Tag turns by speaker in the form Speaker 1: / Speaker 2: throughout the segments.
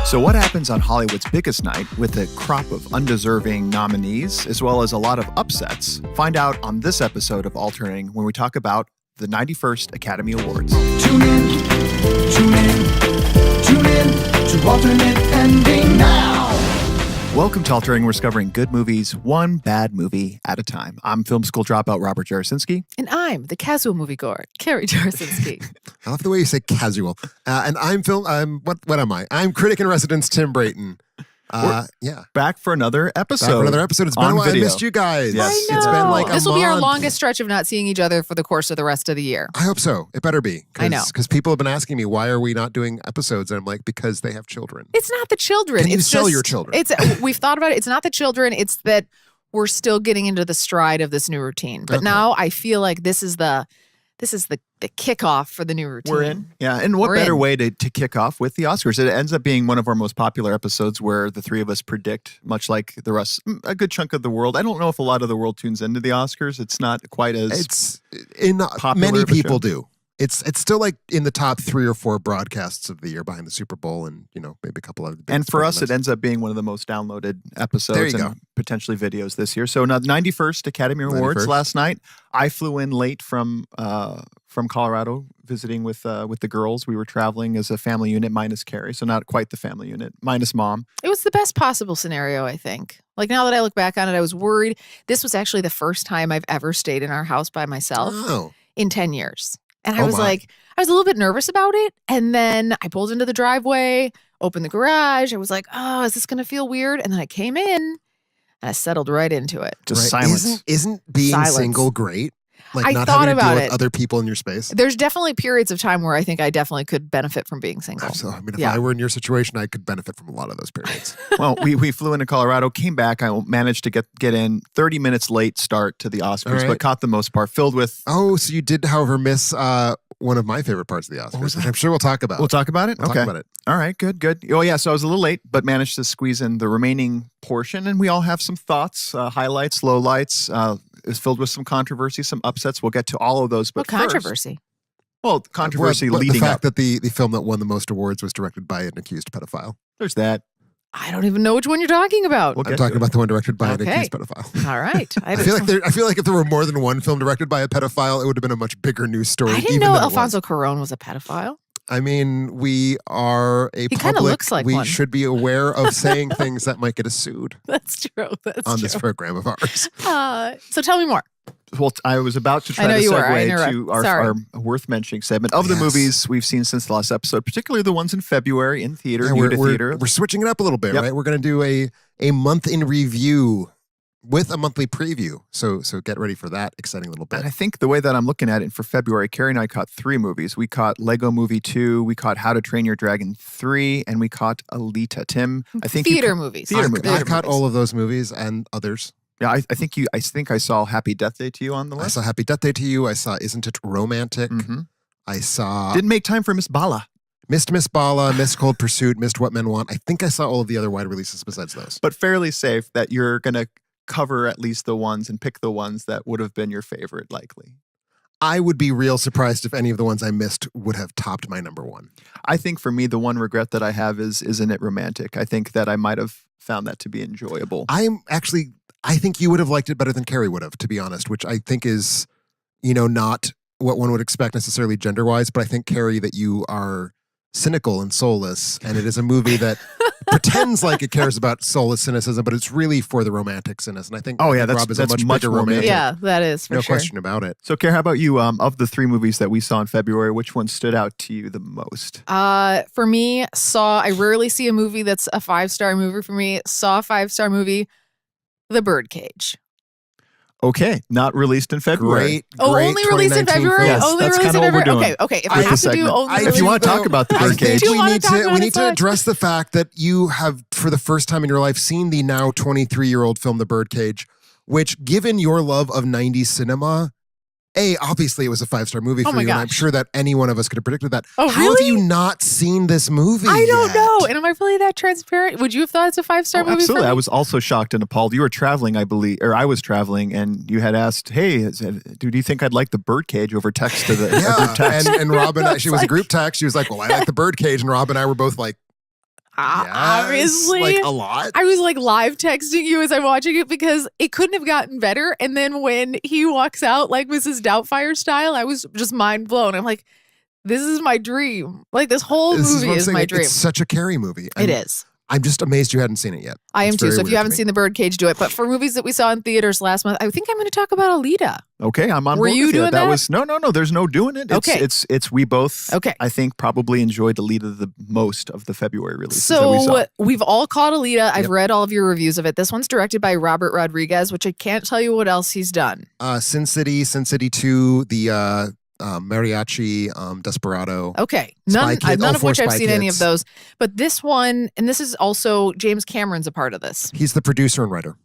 Speaker 1: So what happens on Hollywood's biggest night with a crop of undeserving nominees, as well as a lot of upsets? Find out on this episode of Alternating when we talk about the 91st Academy Awards.
Speaker 2: Tune in to Alternate Ending now.
Speaker 1: Welcome to Alternating. We're discovering good movies, one bad movie at a time. I'm film school dropout Robert Jarasinski.
Speaker 3: And I'm the casual moviegoer, Carrie Jarasinski.
Speaker 4: I love the way you say casual. And what am I? I'm critic in residence Tim Brayton.
Speaker 1: Back for another episode.
Speaker 4: It's been a while.
Speaker 1: Video.
Speaker 4: I missed you guys.
Speaker 1: Yes.
Speaker 3: I know.
Speaker 4: It's been like
Speaker 3: this
Speaker 4: a
Speaker 3: will be our
Speaker 4: month.
Speaker 3: longest stretch of not seeing each other for the course of the rest of the year.
Speaker 4: I hope so. It better be.
Speaker 3: I know.
Speaker 4: Because people have been asking me, why are we not doing episodes? And I'm like, because they have children.
Speaker 3: It's not the children.
Speaker 4: Can you
Speaker 3: it's
Speaker 4: sell
Speaker 3: just,
Speaker 4: your children?
Speaker 3: We've thought about it. It's not the children. It's that we're still getting into the stride of this new routine. But now I feel like this is the kickoff for the new routine.
Speaker 1: We're in. Yeah. And what better way to kick off with the Oscars? It ends up being one of our most popular episodes where the three of us predict, much like the rest, a good chunk of the world. I don't know if a lot of the world tunes into the Oscars. It's not quite as popular.
Speaker 4: Many
Speaker 1: of a
Speaker 4: people
Speaker 1: show.
Speaker 4: do. It's still like in the top 3 or 4 broadcasts of the year behind the Super Bowl and, maybe a couple other big
Speaker 1: And for us,
Speaker 4: sporting
Speaker 1: it ends up being one of the most downloaded
Speaker 4: There
Speaker 1: episodes
Speaker 4: you
Speaker 1: and potentially videos this year. So now 91st Academy Awards
Speaker 4: 91st.
Speaker 1: last night. I flew in late from Colorado visiting with the girls. We were traveling as a family unit minus Carrie, so not quite the family unit, minus mom.
Speaker 3: It was the best possible scenario, I think. Like now that I look back on it, I was worried. This was actually the first time I've ever stayed in our house by myself in 10 years. And I was a little bit nervous about it. And then I pulled into the driveway, opened the garage. I was like, oh, is this going to feel weird? And then I came in and I settled right into it.
Speaker 1: Just silence.
Speaker 4: Isn't being
Speaker 3: Silence.
Speaker 4: single great? Like
Speaker 3: I
Speaker 4: not
Speaker 3: thought
Speaker 4: having to
Speaker 3: about
Speaker 4: deal
Speaker 3: it.
Speaker 4: with other people in your space?
Speaker 3: There's definitely periods of time where I think I definitely could benefit from being single.
Speaker 4: Absolutely. I mean, if I were in your situation, I could benefit from a lot of those periods.
Speaker 1: Well, we flew into Colorado, came back. I managed to get in 30 minutes late start to the Oscars, but caught the most part, filled with...
Speaker 4: Oh, so you did, however, miss one of my favorite parts of the Oscars, which I'm sure we'll talk about.
Speaker 1: We'll talk about it?
Speaker 4: We'll talk about it.
Speaker 1: All right, good. Oh, yeah, so I was a little late, but managed to squeeze in the remaining portion, and we all have some thoughts, highlights, lowlights. It's filled with some controversy, some upsets. We'll get to all of those, but
Speaker 3: What controversy?
Speaker 1: Well, controversy
Speaker 4: Well,
Speaker 1: leading
Speaker 4: the fact
Speaker 1: up.
Speaker 4: that the film that won the most awards was directed by an accused pedophile.
Speaker 1: There's that.
Speaker 3: I don't even know which one you're talking about.
Speaker 1: We'll
Speaker 4: I'm
Speaker 1: get
Speaker 4: talking
Speaker 1: to
Speaker 4: about the one directed by an
Speaker 3: Okay.
Speaker 4: accused pedophile.
Speaker 3: All right.
Speaker 4: I feel like if there were more than one film directed by a pedophile, it would have been a much bigger news story.
Speaker 3: I didn't
Speaker 4: even
Speaker 3: know
Speaker 4: than it was.
Speaker 3: Alfonso Cuarón was a pedophile.
Speaker 4: I mean, we are a
Speaker 3: He kinda
Speaker 4: public.
Speaker 3: looks like
Speaker 4: we
Speaker 3: one.
Speaker 4: should be aware of saying things that might get us sued
Speaker 3: That's true. That's
Speaker 4: on
Speaker 3: true.
Speaker 4: this program of ours.
Speaker 3: So tell me more.
Speaker 1: Well, I was about to
Speaker 3: I know
Speaker 1: try to
Speaker 3: you were. I
Speaker 1: segue
Speaker 3: interrupt.
Speaker 1: to our
Speaker 3: Sorry.
Speaker 1: worth mentioning segment of the
Speaker 4: Yes.
Speaker 1: movies we've seen since the last episode, particularly the ones in February in theater,
Speaker 4: Yeah,
Speaker 1: new to theater.
Speaker 4: we're switching it up a little bit,
Speaker 1: Yep.
Speaker 4: right? We're going to do a month in review with a monthly preview. So get ready for that exciting little bit.
Speaker 1: And I think the way that I'm looking at it for February, Carrie and I caught 3 movies. We caught Lego Movie 2, we caught How to Train Your Dragon 3, and we caught Alita. Tim, I think
Speaker 3: Theater movies.
Speaker 1: Theater
Speaker 4: I
Speaker 1: movies.
Speaker 4: caught all of those movies and others.
Speaker 1: Yeah, I think I saw Happy Death Day to You on the
Speaker 4: I
Speaker 1: list.
Speaker 4: saw Happy Death Day to You. I saw Isn't It Romantic?
Speaker 1: Mhm.
Speaker 4: I saw
Speaker 1: Didn't make time for Miss Bala.
Speaker 4: missed Miss Bala, missed Cold Pursuit, missed What Men Want. I think I saw all of the other wide releases besides those.
Speaker 1: But fairly safe that you're going to cover at least the ones and pick the ones that would have been your favorite, likely.
Speaker 4: I would be real surprised if any of the ones I missed would have topped my number one.
Speaker 1: I think for me, the one regret that I have is Isn't It Romantic? I think that I might have found that to be enjoyable.
Speaker 4: I think you would have liked it better than Carrie would have, to be honest, which I think is, not what one would expect necessarily gender-wise, but I think, Carrie, that you are cynical and soulless, and it is a movie that pretends like it cares about soulless cynicism, but it's really for the romantic cynicism. And I think Rob is a much bigger
Speaker 1: more
Speaker 4: romantic.
Speaker 3: Yeah, that is for
Speaker 4: No
Speaker 3: sure.
Speaker 4: question about it.
Speaker 1: So, Care, how about you? Of the 3 movies that we saw in February, which one stood out to you the most?
Speaker 3: For me, I rarely see a movie that's a 5-star movie for me. Saw a 5-star movie, The Birdcage.
Speaker 1: Okay, not released in February.
Speaker 4: Great.
Speaker 3: Only released in
Speaker 4: 2019
Speaker 3: February?
Speaker 1: Yes,
Speaker 3: Only
Speaker 1: that's
Speaker 3: released in
Speaker 1: kinda what we're
Speaker 3: February?
Speaker 1: doing
Speaker 3: Okay. If
Speaker 1: with
Speaker 3: I
Speaker 1: the
Speaker 3: have to do
Speaker 1: segment.
Speaker 3: only
Speaker 1: If you
Speaker 3: released-
Speaker 1: want to talk about the
Speaker 4: I
Speaker 1: Birdcage,
Speaker 4: think
Speaker 3: Do you
Speaker 4: we
Speaker 3: wanna
Speaker 4: need
Speaker 3: talk
Speaker 4: to
Speaker 3: about
Speaker 4: we
Speaker 3: it
Speaker 4: need to
Speaker 3: so much?
Speaker 4: address the fact that you have, for the first time in your life, seen the now 23-year-old film The Birdcage, which, given your love of 90s cinema, obviously it was a 5-star movie
Speaker 3: Oh
Speaker 4: for
Speaker 3: my
Speaker 4: you, and I'm
Speaker 3: gosh.
Speaker 4: sure that any one of us could have predicted that.
Speaker 3: Oh,
Speaker 4: How have
Speaker 3: really?
Speaker 4: you not seen this movie
Speaker 3: I don't
Speaker 4: yet?
Speaker 3: know. And am I really that transparent? Would you have thought it's a 5-star movie
Speaker 1: absolutely.
Speaker 3: for me?
Speaker 1: I was also shocked and appalled. You were traveling, I believe, or I was traveling, and you had asked, "Hey, do you think I'd like the Birdcage?" over text to the
Speaker 4: Yeah,
Speaker 1: group text.
Speaker 4: and Rob and I, she was a
Speaker 3: like-
Speaker 4: group text. She was like, "Well, I like The Birdcage," and Rob and I were both like,
Speaker 3: Obviously.
Speaker 4: Like a lot.
Speaker 3: I was like live texting you as I'm watching it because it couldn't have gotten better. And then when he walks out like Mrs. Doubtfire style, I was just mind blown. I'm like, this is my dream. Like this whole movie is my dream.
Speaker 4: It's such a Carrie movie.
Speaker 3: It is.
Speaker 4: I'm just amazed you hadn't seen it yet.
Speaker 3: I am too. So if you haven't seen The Birdcage, do it. But for movies that we saw in theaters last month, I think I'm going to talk about Alita.
Speaker 1: Okay, I'm on
Speaker 3: Were
Speaker 1: board
Speaker 3: you
Speaker 1: with
Speaker 3: doing
Speaker 1: that?
Speaker 3: that?
Speaker 1: Was no. There's no doing it.
Speaker 3: Okay.
Speaker 1: It's we both.
Speaker 3: Okay.
Speaker 1: I think probably enjoyed Alita the most of the February releases that we saw.
Speaker 3: So we've all caught Alita. I've read all of your reviews of it. This one's directed by Robert Rodriguez, which I can't tell you what else he's done.
Speaker 4: Sin City 2, the Mariachi, Desperado.
Speaker 3: Okay.
Speaker 4: Spy Kids,
Speaker 3: None
Speaker 4: all
Speaker 3: of
Speaker 4: four
Speaker 3: which I've
Speaker 4: Spy
Speaker 3: seen any of
Speaker 4: Kids.
Speaker 3: those. But this one, and this is also James Cameron's a part of this
Speaker 4: He's the producer and writer.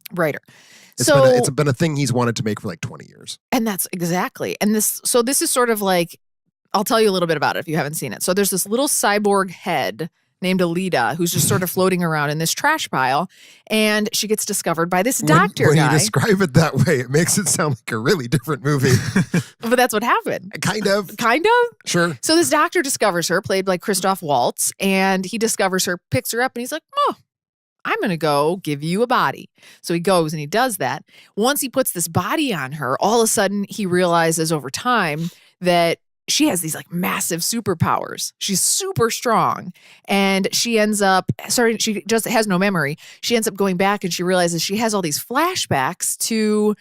Speaker 4: It's been a thing he's wanted to make for like 20 years.
Speaker 3: And that's exactly. And this is sort of like, I'll tell you a little bit about it if you haven't seen it. So there's this little cyborg head named Alita who's just sort of floating around in this trash pile. And she gets discovered by this doctor
Speaker 4: when
Speaker 3: guy.
Speaker 4: you describe it that way, it makes it sound like a really different movie.
Speaker 3: But that's what happened.
Speaker 4: Kind of.
Speaker 3: Kind of?
Speaker 4: Sure.
Speaker 3: So this doctor discovers her, played by Christoph Waltz, and he discovers her, picks her up, and he's like, oh, I'm going to go give you a body. So he goes and he does that. Once he puts this body on her, all of a sudden he realizes over time that she has these like massive superpowers. She's super strong. And she ends up, she just has no memory. She ends up going back and she realizes she has all these flashbacks to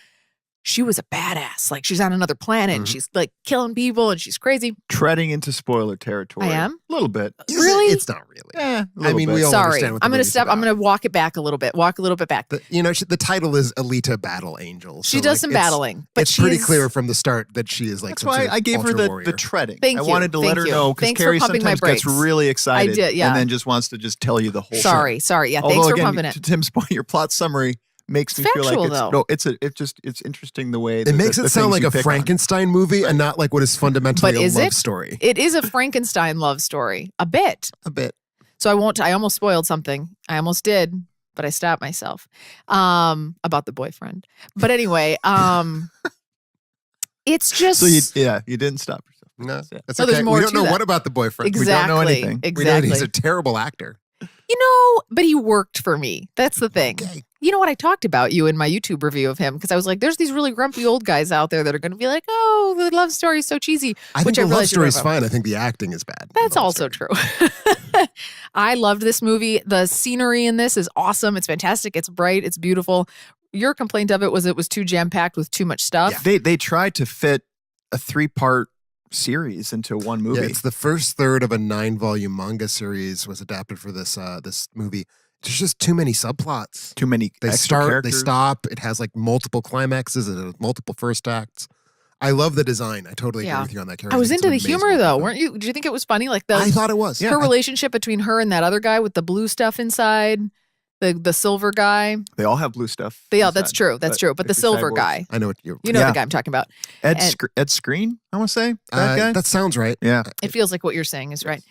Speaker 3: she was a badass. Like she's on another planet and she's like killing people and she's crazy.
Speaker 1: Treading into spoiler territory.
Speaker 3: I am?
Speaker 1: A little bit.
Speaker 3: Really?
Speaker 4: It's not really.
Speaker 1: A
Speaker 4: I mean,
Speaker 1: bit.
Speaker 4: we all
Speaker 3: Sorry.
Speaker 4: understand what the
Speaker 3: I'm going to
Speaker 4: movie's
Speaker 3: step, I'm
Speaker 4: about.
Speaker 3: going to walk it back a little bit. Walk a little bit back.
Speaker 4: The title is Alita Battle Angel.
Speaker 3: She
Speaker 4: so,
Speaker 3: does
Speaker 4: like,
Speaker 3: some
Speaker 4: it's-
Speaker 3: battling. But
Speaker 4: It's pretty
Speaker 3: she's-
Speaker 4: clear from the start that she is like
Speaker 1: That's
Speaker 4: some
Speaker 1: why
Speaker 4: sort of
Speaker 1: I gave her
Speaker 4: ultra
Speaker 1: the
Speaker 4: warrior.
Speaker 1: treading.
Speaker 3: Thank
Speaker 1: I
Speaker 3: you.
Speaker 1: wanted to let
Speaker 3: Thank
Speaker 1: her
Speaker 3: you.
Speaker 1: know because
Speaker 3: Thanks for
Speaker 1: Carrie
Speaker 3: pumping my
Speaker 1: sometimes gets
Speaker 3: brakes.
Speaker 1: really excited
Speaker 3: did, yeah.
Speaker 1: and then just wants to just tell you the whole
Speaker 3: Sorry. Yeah. Thanks
Speaker 1: Although,
Speaker 3: for
Speaker 1: again,
Speaker 3: pumping it.
Speaker 1: To Tim's point, your plot summary makes me
Speaker 3: It's
Speaker 1: feel like
Speaker 3: factual,
Speaker 1: it's
Speaker 3: though.
Speaker 1: no, it's interesting the way
Speaker 4: It makes it sound like a Frankenstein movie and not like what is fundamentally
Speaker 3: But
Speaker 4: a
Speaker 3: is
Speaker 4: love
Speaker 3: it?
Speaker 4: story.
Speaker 3: It is a Frankenstein love story. A bit.
Speaker 4: A bit.
Speaker 3: So I almost spoiled something. I almost did, but I stopped myself. About the boyfriend. But anyway, it's just
Speaker 1: So you didn't stop yourself.
Speaker 4: No,
Speaker 1: That's it.
Speaker 4: that's
Speaker 3: So
Speaker 4: okay.
Speaker 3: there's more
Speaker 4: We don't
Speaker 3: to
Speaker 4: know
Speaker 3: that.
Speaker 4: what about the boyfriend.
Speaker 3: exactly.
Speaker 1: don't know anything.
Speaker 4: We know
Speaker 3: Exactly.
Speaker 4: he's a terrible actor.
Speaker 3: But he worked for me. That's the thing.
Speaker 4: Okay.
Speaker 3: You know what? I talked about you in my YouTube review of him because I was like, there's these really grumpy old guys out there that are going to be like, oh, the love story is so cheesy.
Speaker 4: I
Speaker 3: which
Speaker 4: think the love
Speaker 3: realized you wrote
Speaker 4: story's
Speaker 3: about.
Speaker 4: fine. I think the acting is bad.
Speaker 3: That's
Speaker 4: The love
Speaker 3: also
Speaker 4: story.
Speaker 3: true. I loved this movie. The scenery in this is awesome. It's fantastic. It's bright. It's beautiful. Your complaint of it was too jam-packed with too much stuff.
Speaker 1: They tried to fit a 3-part series into one movie.
Speaker 4: Yeah, it's the first third of a 9-volume manga series was adapted for this movie. There's just too many subplots.
Speaker 1: Too many
Speaker 4: They
Speaker 1: extra
Speaker 4: start,
Speaker 1: characters.
Speaker 4: they stop. It has like multiple climaxes. It has multiple first acts. I love the design. I totally agree with you on that character.
Speaker 3: I was into the humor though,
Speaker 4: weren't
Speaker 3: weren't you? Did you think it was funny? Like
Speaker 4: I thought it was.
Speaker 3: her relationship between her and that other guy with the blue stuff inside, the silver guy.
Speaker 1: They all have blue stuff.
Speaker 3: Yeah,
Speaker 1: inside,
Speaker 3: that's true. That's true. But the
Speaker 1: if you're
Speaker 3: silver
Speaker 1: cyborgs.
Speaker 3: guy,
Speaker 4: I know what you're.
Speaker 3: you know
Speaker 1: Yeah.
Speaker 3: the guy I'm talking about.
Speaker 1: Ed
Speaker 3: And-
Speaker 1: Screen, I want to say that guy.
Speaker 4: That sounds right.
Speaker 1: Yeah,
Speaker 3: It feels like what you're saying is right.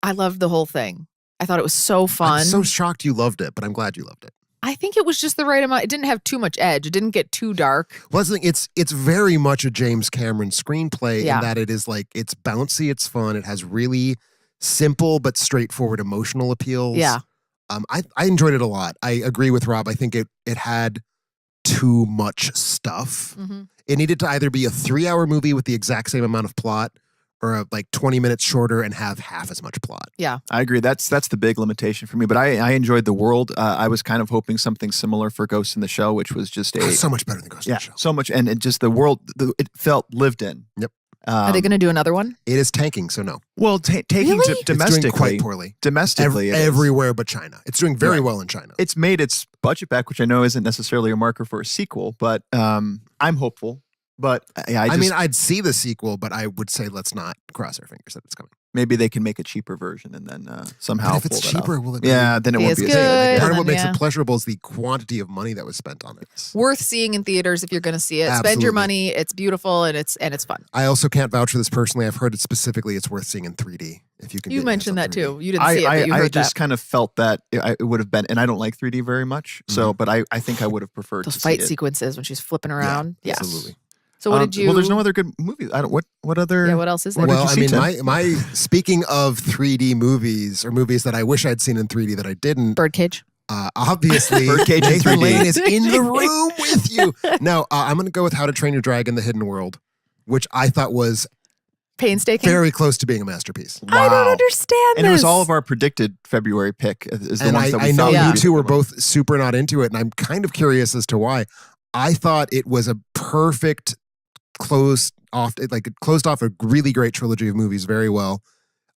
Speaker 3: I loved the whole thing. I thought it was so fun.
Speaker 4: I'm so shocked you loved it, but I'm glad you loved it.
Speaker 3: I think it was just the right amount. It didn't have too much edge. It didn't get too dark.
Speaker 4: Well, that's the thing. It's very much a James Cameron screenplay
Speaker 3: Yeah.
Speaker 4: in that it is like it's bouncy, it's fun, it has really simple but straightforward emotional appeals.
Speaker 3: Yeah.
Speaker 4: I enjoyed it a lot. I agree with Rob. I think it had too much stuff.
Speaker 3: Mm-hmm.
Speaker 4: It needed to either be a 3-hour movie with the exact same amount of plot or a, like 20 minutes shorter and have half as much plot.
Speaker 3: Yeah.
Speaker 1: I agree. That's the big limitation for me. But I enjoed the world. I was kind of hoping something similar for Ghost in the Shell, which was just
Speaker 4: So much better than Ghost in the Shell.
Speaker 1: so much, and it just the world. It felt lived in.
Speaker 4: Yep.
Speaker 3: Are they going to do another one?
Speaker 4: It is tanking, so no.
Speaker 1: Well, taking
Speaker 3: Really?
Speaker 4: It's doing
Speaker 1: domestically,
Speaker 4: quite poorly.
Speaker 1: domestically, it is.
Speaker 4: Everywhere but China. It's doing very
Speaker 1: Right.
Speaker 4: well in China.
Speaker 1: It's made its budget back, which I know isn't necessarily a marker for a sequel, but I'm hopeful. But yeah,
Speaker 4: I mean, I'd see the sequel, but I would say let's not cross our fingers that it's coming.
Speaker 1: maybe they can make a cheaper version and then somehow.
Speaker 4: But if it's
Speaker 1: pull that off.
Speaker 4: cheaper, will it be?
Speaker 1: Yeah, then it won't
Speaker 3: It's
Speaker 1: be
Speaker 3: good.
Speaker 1: as
Speaker 4: Part of
Speaker 3: then,
Speaker 4: what makes
Speaker 3: yeah.
Speaker 4: it pleasurable is the quantity of money that was spent on it.
Speaker 3: Worth seeing in theaters if you're going to see it. Spend
Speaker 4: Absolutely.
Speaker 3: your money. It's beautiful and it's fun.
Speaker 4: I also can't vouch for this personally. I've heard it specifically. It's worth seeing in 3D if you can.
Speaker 3: You
Speaker 4: get your hands
Speaker 3: mentioned
Speaker 4: on
Speaker 3: that
Speaker 4: 3D.
Speaker 3: too. You didn't see it, but you
Speaker 1: I
Speaker 3: heard
Speaker 1: just
Speaker 3: that.
Speaker 1: kind of felt that it would have been, and I don't like 3D very much. So, but I think I would have preferred
Speaker 3: Those
Speaker 1: to
Speaker 3: fight
Speaker 1: see it.
Speaker 3: sequences when she's flipping around. Yeah.
Speaker 4: Absolutely.
Speaker 3: So what did you?
Speaker 1: Well, there's no other good movies. I don't. What other?
Speaker 3: Yeah, what else is there?
Speaker 1: What did
Speaker 4: Well,
Speaker 1: you
Speaker 4: I
Speaker 1: see,
Speaker 4: mean,
Speaker 1: Tim?
Speaker 4: my speaking of 3D movies or movies that I wish I'd seen in 3D that I didn't.
Speaker 3: Birdcage.
Speaker 4: Obviously,
Speaker 1: Birdcage in
Speaker 4: Nathan
Speaker 1: 3D.
Speaker 4: Lane is in the room with you. No, I'm going to go with How to Train Your Dragon: The Hidden World, which I thought was
Speaker 3: Painstaking.
Speaker 4: very close to being a masterpiece.
Speaker 3: I don't understand
Speaker 1: And
Speaker 3: this.
Speaker 1: it was all of our predicted February pick. Is the
Speaker 4: And
Speaker 1: ones that we
Speaker 4: I know
Speaker 1: thought
Speaker 3: Yeah.
Speaker 4: you
Speaker 1: would be
Speaker 4: two
Speaker 1: the
Speaker 4: were
Speaker 1: good ones.
Speaker 4: both super not into it, and I'm kind of curious as to why. I thought it was a perfect closed off a really great trilogy of movies very well.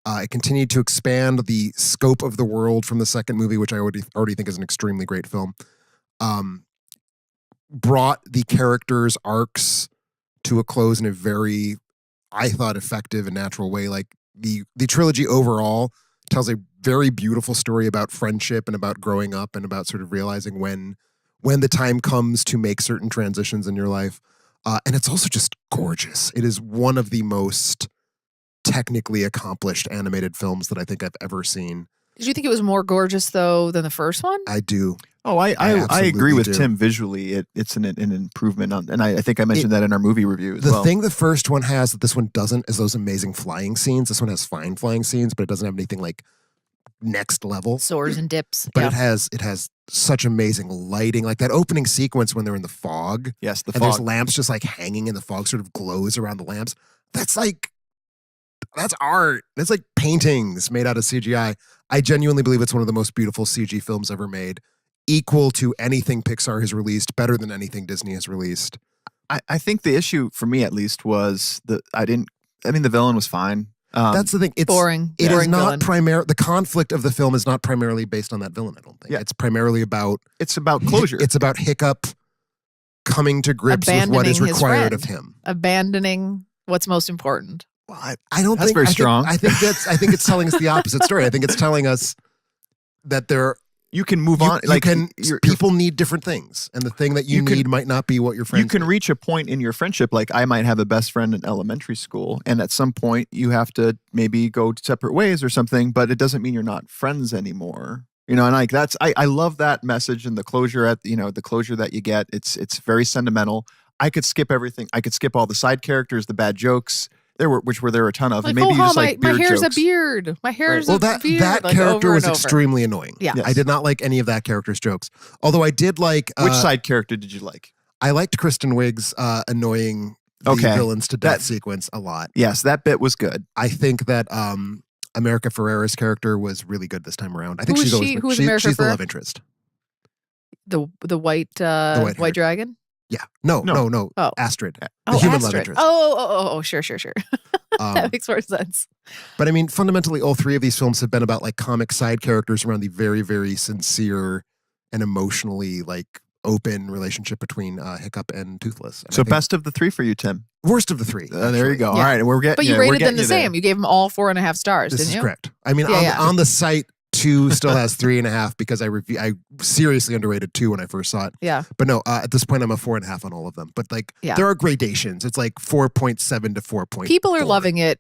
Speaker 4: It continued to expand the scope of the world from the second movie, which I already think is an extremely great film. Brought the characters' arcs to a close in a very, I thought, effective and natural way. Like the trilogy overall tells a very beautiful story about friendship and about growing up and about sort of realizing when the time comes to make certain transitions in your life. And it's also just gorgeous. It is one of the most technically accomplished animated films that I think I've ever seen.
Speaker 3: Did you think it was more gorgeous though than the first one?
Speaker 4: I do.
Speaker 1: Oh, I agree
Speaker 4: absolutely
Speaker 1: with
Speaker 4: do.
Speaker 1: Tim. Visually, it's an improvement on, and I think I mentioned that in our movie review as
Speaker 4: The
Speaker 1: well.
Speaker 4: thing the first one has that this one doesn't is those amazing flying scenes. This one has fine flying scenes, but it doesn't have anything like next level.
Speaker 3: Soars and dips.
Speaker 4: But
Speaker 3: Yeah.
Speaker 4: it has such amazing lighting. Like that opening sequence when they're in the fog.
Speaker 1: Yes, the
Speaker 4: And there's
Speaker 1: fog.
Speaker 4: lamps just like hanging and the fog sort of glows around the lamps. That's art. That's like paintings made out of CGI. I genuinely believe it's one of the most beautiful CG films ever made. Equal to anything Pixar has released, better than anything Disney has released.
Speaker 1: I think the issue for me, at least, was the villain was fine.
Speaker 4: That's the thing. It's
Speaker 3: Boring.
Speaker 4: It is
Speaker 3: Boring
Speaker 4: not
Speaker 3: villain.
Speaker 4: the conflict of the film is not primarily based on that villain, I don't think.
Speaker 1: Yeah.
Speaker 4: It's primarily about
Speaker 1: it's about closure.
Speaker 4: It's about Hiccup coming to grips with what is
Speaker 3: Abandoning his
Speaker 4: required of
Speaker 3: friend.
Speaker 4: him.
Speaker 3: Abandoning what's most important.
Speaker 1: Well,
Speaker 4: I don't
Speaker 1: That's
Speaker 4: think
Speaker 1: very
Speaker 4: I think-
Speaker 1: strong.
Speaker 4: I think it's telling us the opposite story. I think it's telling us that
Speaker 1: you can move on. Like
Speaker 4: people need different things, and the thing that you need might not be what your friends.
Speaker 1: You can
Speaker 4: need.
Speaker 1: reach a point in your friendship. Like I might have a best friend in elementary school, and at some point you have to maybe go separate ways or something. But it doesn't mean you're not friends anymore. You know, and like I love that message and the closure the closure that you get. It's very sentimental. I could skip everything. I could skip all the side characters, the bad jokes. There were a ton of.
Speaker 3: Like,
Speaker 1: And maybe you just
Speaker 3: my
Speaker 1: like beard
Speaker 3: hair's
Speaker 1: jokes.
Speaker 3: a beard. My hair's
Speaker 4: Well,
Speaker 3: a
Speaker 4: that
Speaker 3: beard.
Speaker 4: that
Speaker 3: like,
Speaker 4: character
Speaker 3: over
Speaker 4: was
Speaker 3: and over.
Speaker 4: extremely annoying.
Speaker 3: Yeah.
Speaker 1: Yes.
Speaker 4: I did not like any of that character's jokes. Although I did like
Speaker 1: Which side character did you like?
Speaker 4: I liked Kristen Wiig's annoying the
Speaker 1: Okay.
Speaker 4: villains to death
Speaker 1: That-
Speaker 4: sequence a lot.
Speaker 1: Yes, that bit was good.
Speaker 4: I think that America Ferrera's character was really good this time around. I think
Speaker 3: Who
Speaker 4: she's
Speaker 3: was
Speaker 4: always
Speaker 3: she? Who was America
Speaker 4: she's the
Speaker 3: Ferrera?
Speaker 4: love interest.
Speaker 3: The white
Speaker 4: white-haired.
Speaker 3: white dragon.
Speaker 4: Yeah. No.
Speaker 3: Oh.
Speaker 4: Astrid. The
Speaker 3: Oh,
Speaker 4: human love
Speaker 3: Astrid.
Speaker 4: interest.
Speaker 3: Oh, sure.
Speaker 4: Um,
Speaker 3: That makes more sense.
Speaker 4: But I mean, fundamentally, all three of these films have been about like comic side characters around the very, very sincere and emotionally like open relationship between Hiccup and Toothless. And I
Speaker 1: So
Speaker 4: think
Speaker 1: best of the three for you, Tim.
Speaker 4: worst of the three.
Speaker 1: There you
Speaker 4: actually.
Speaker 1: go.
Speaker 3: Yeah.
Speaker 1: All right, we're getting.
Speaker 3: But you
Speaker 1: we're
Speaker 3: rated
Speaker 1: getting
Speaker 3: them the
Speaker 1: you there.
Speaker 3: same. You gave them all 4.5 stars,
Speaker 4: This
Speaker 3: didn't
Speaker 4: is
Speaker 3: you?
Speaker 4: correct. I mean,
Speaker 3: Yeah,
Speaker 4: on the site, 2 still has 3.5 because I seriously underrated 2 when I first saw it.
Speaker 3: Yeah.
Speaker 4: But no, at this point, I'm a 4.5 on all of them. But like,
Speaker 3: Yeah.
Speaker 4: there are gradations. It's like 4.7 to 4.4.
Speaker 3: People are loving it.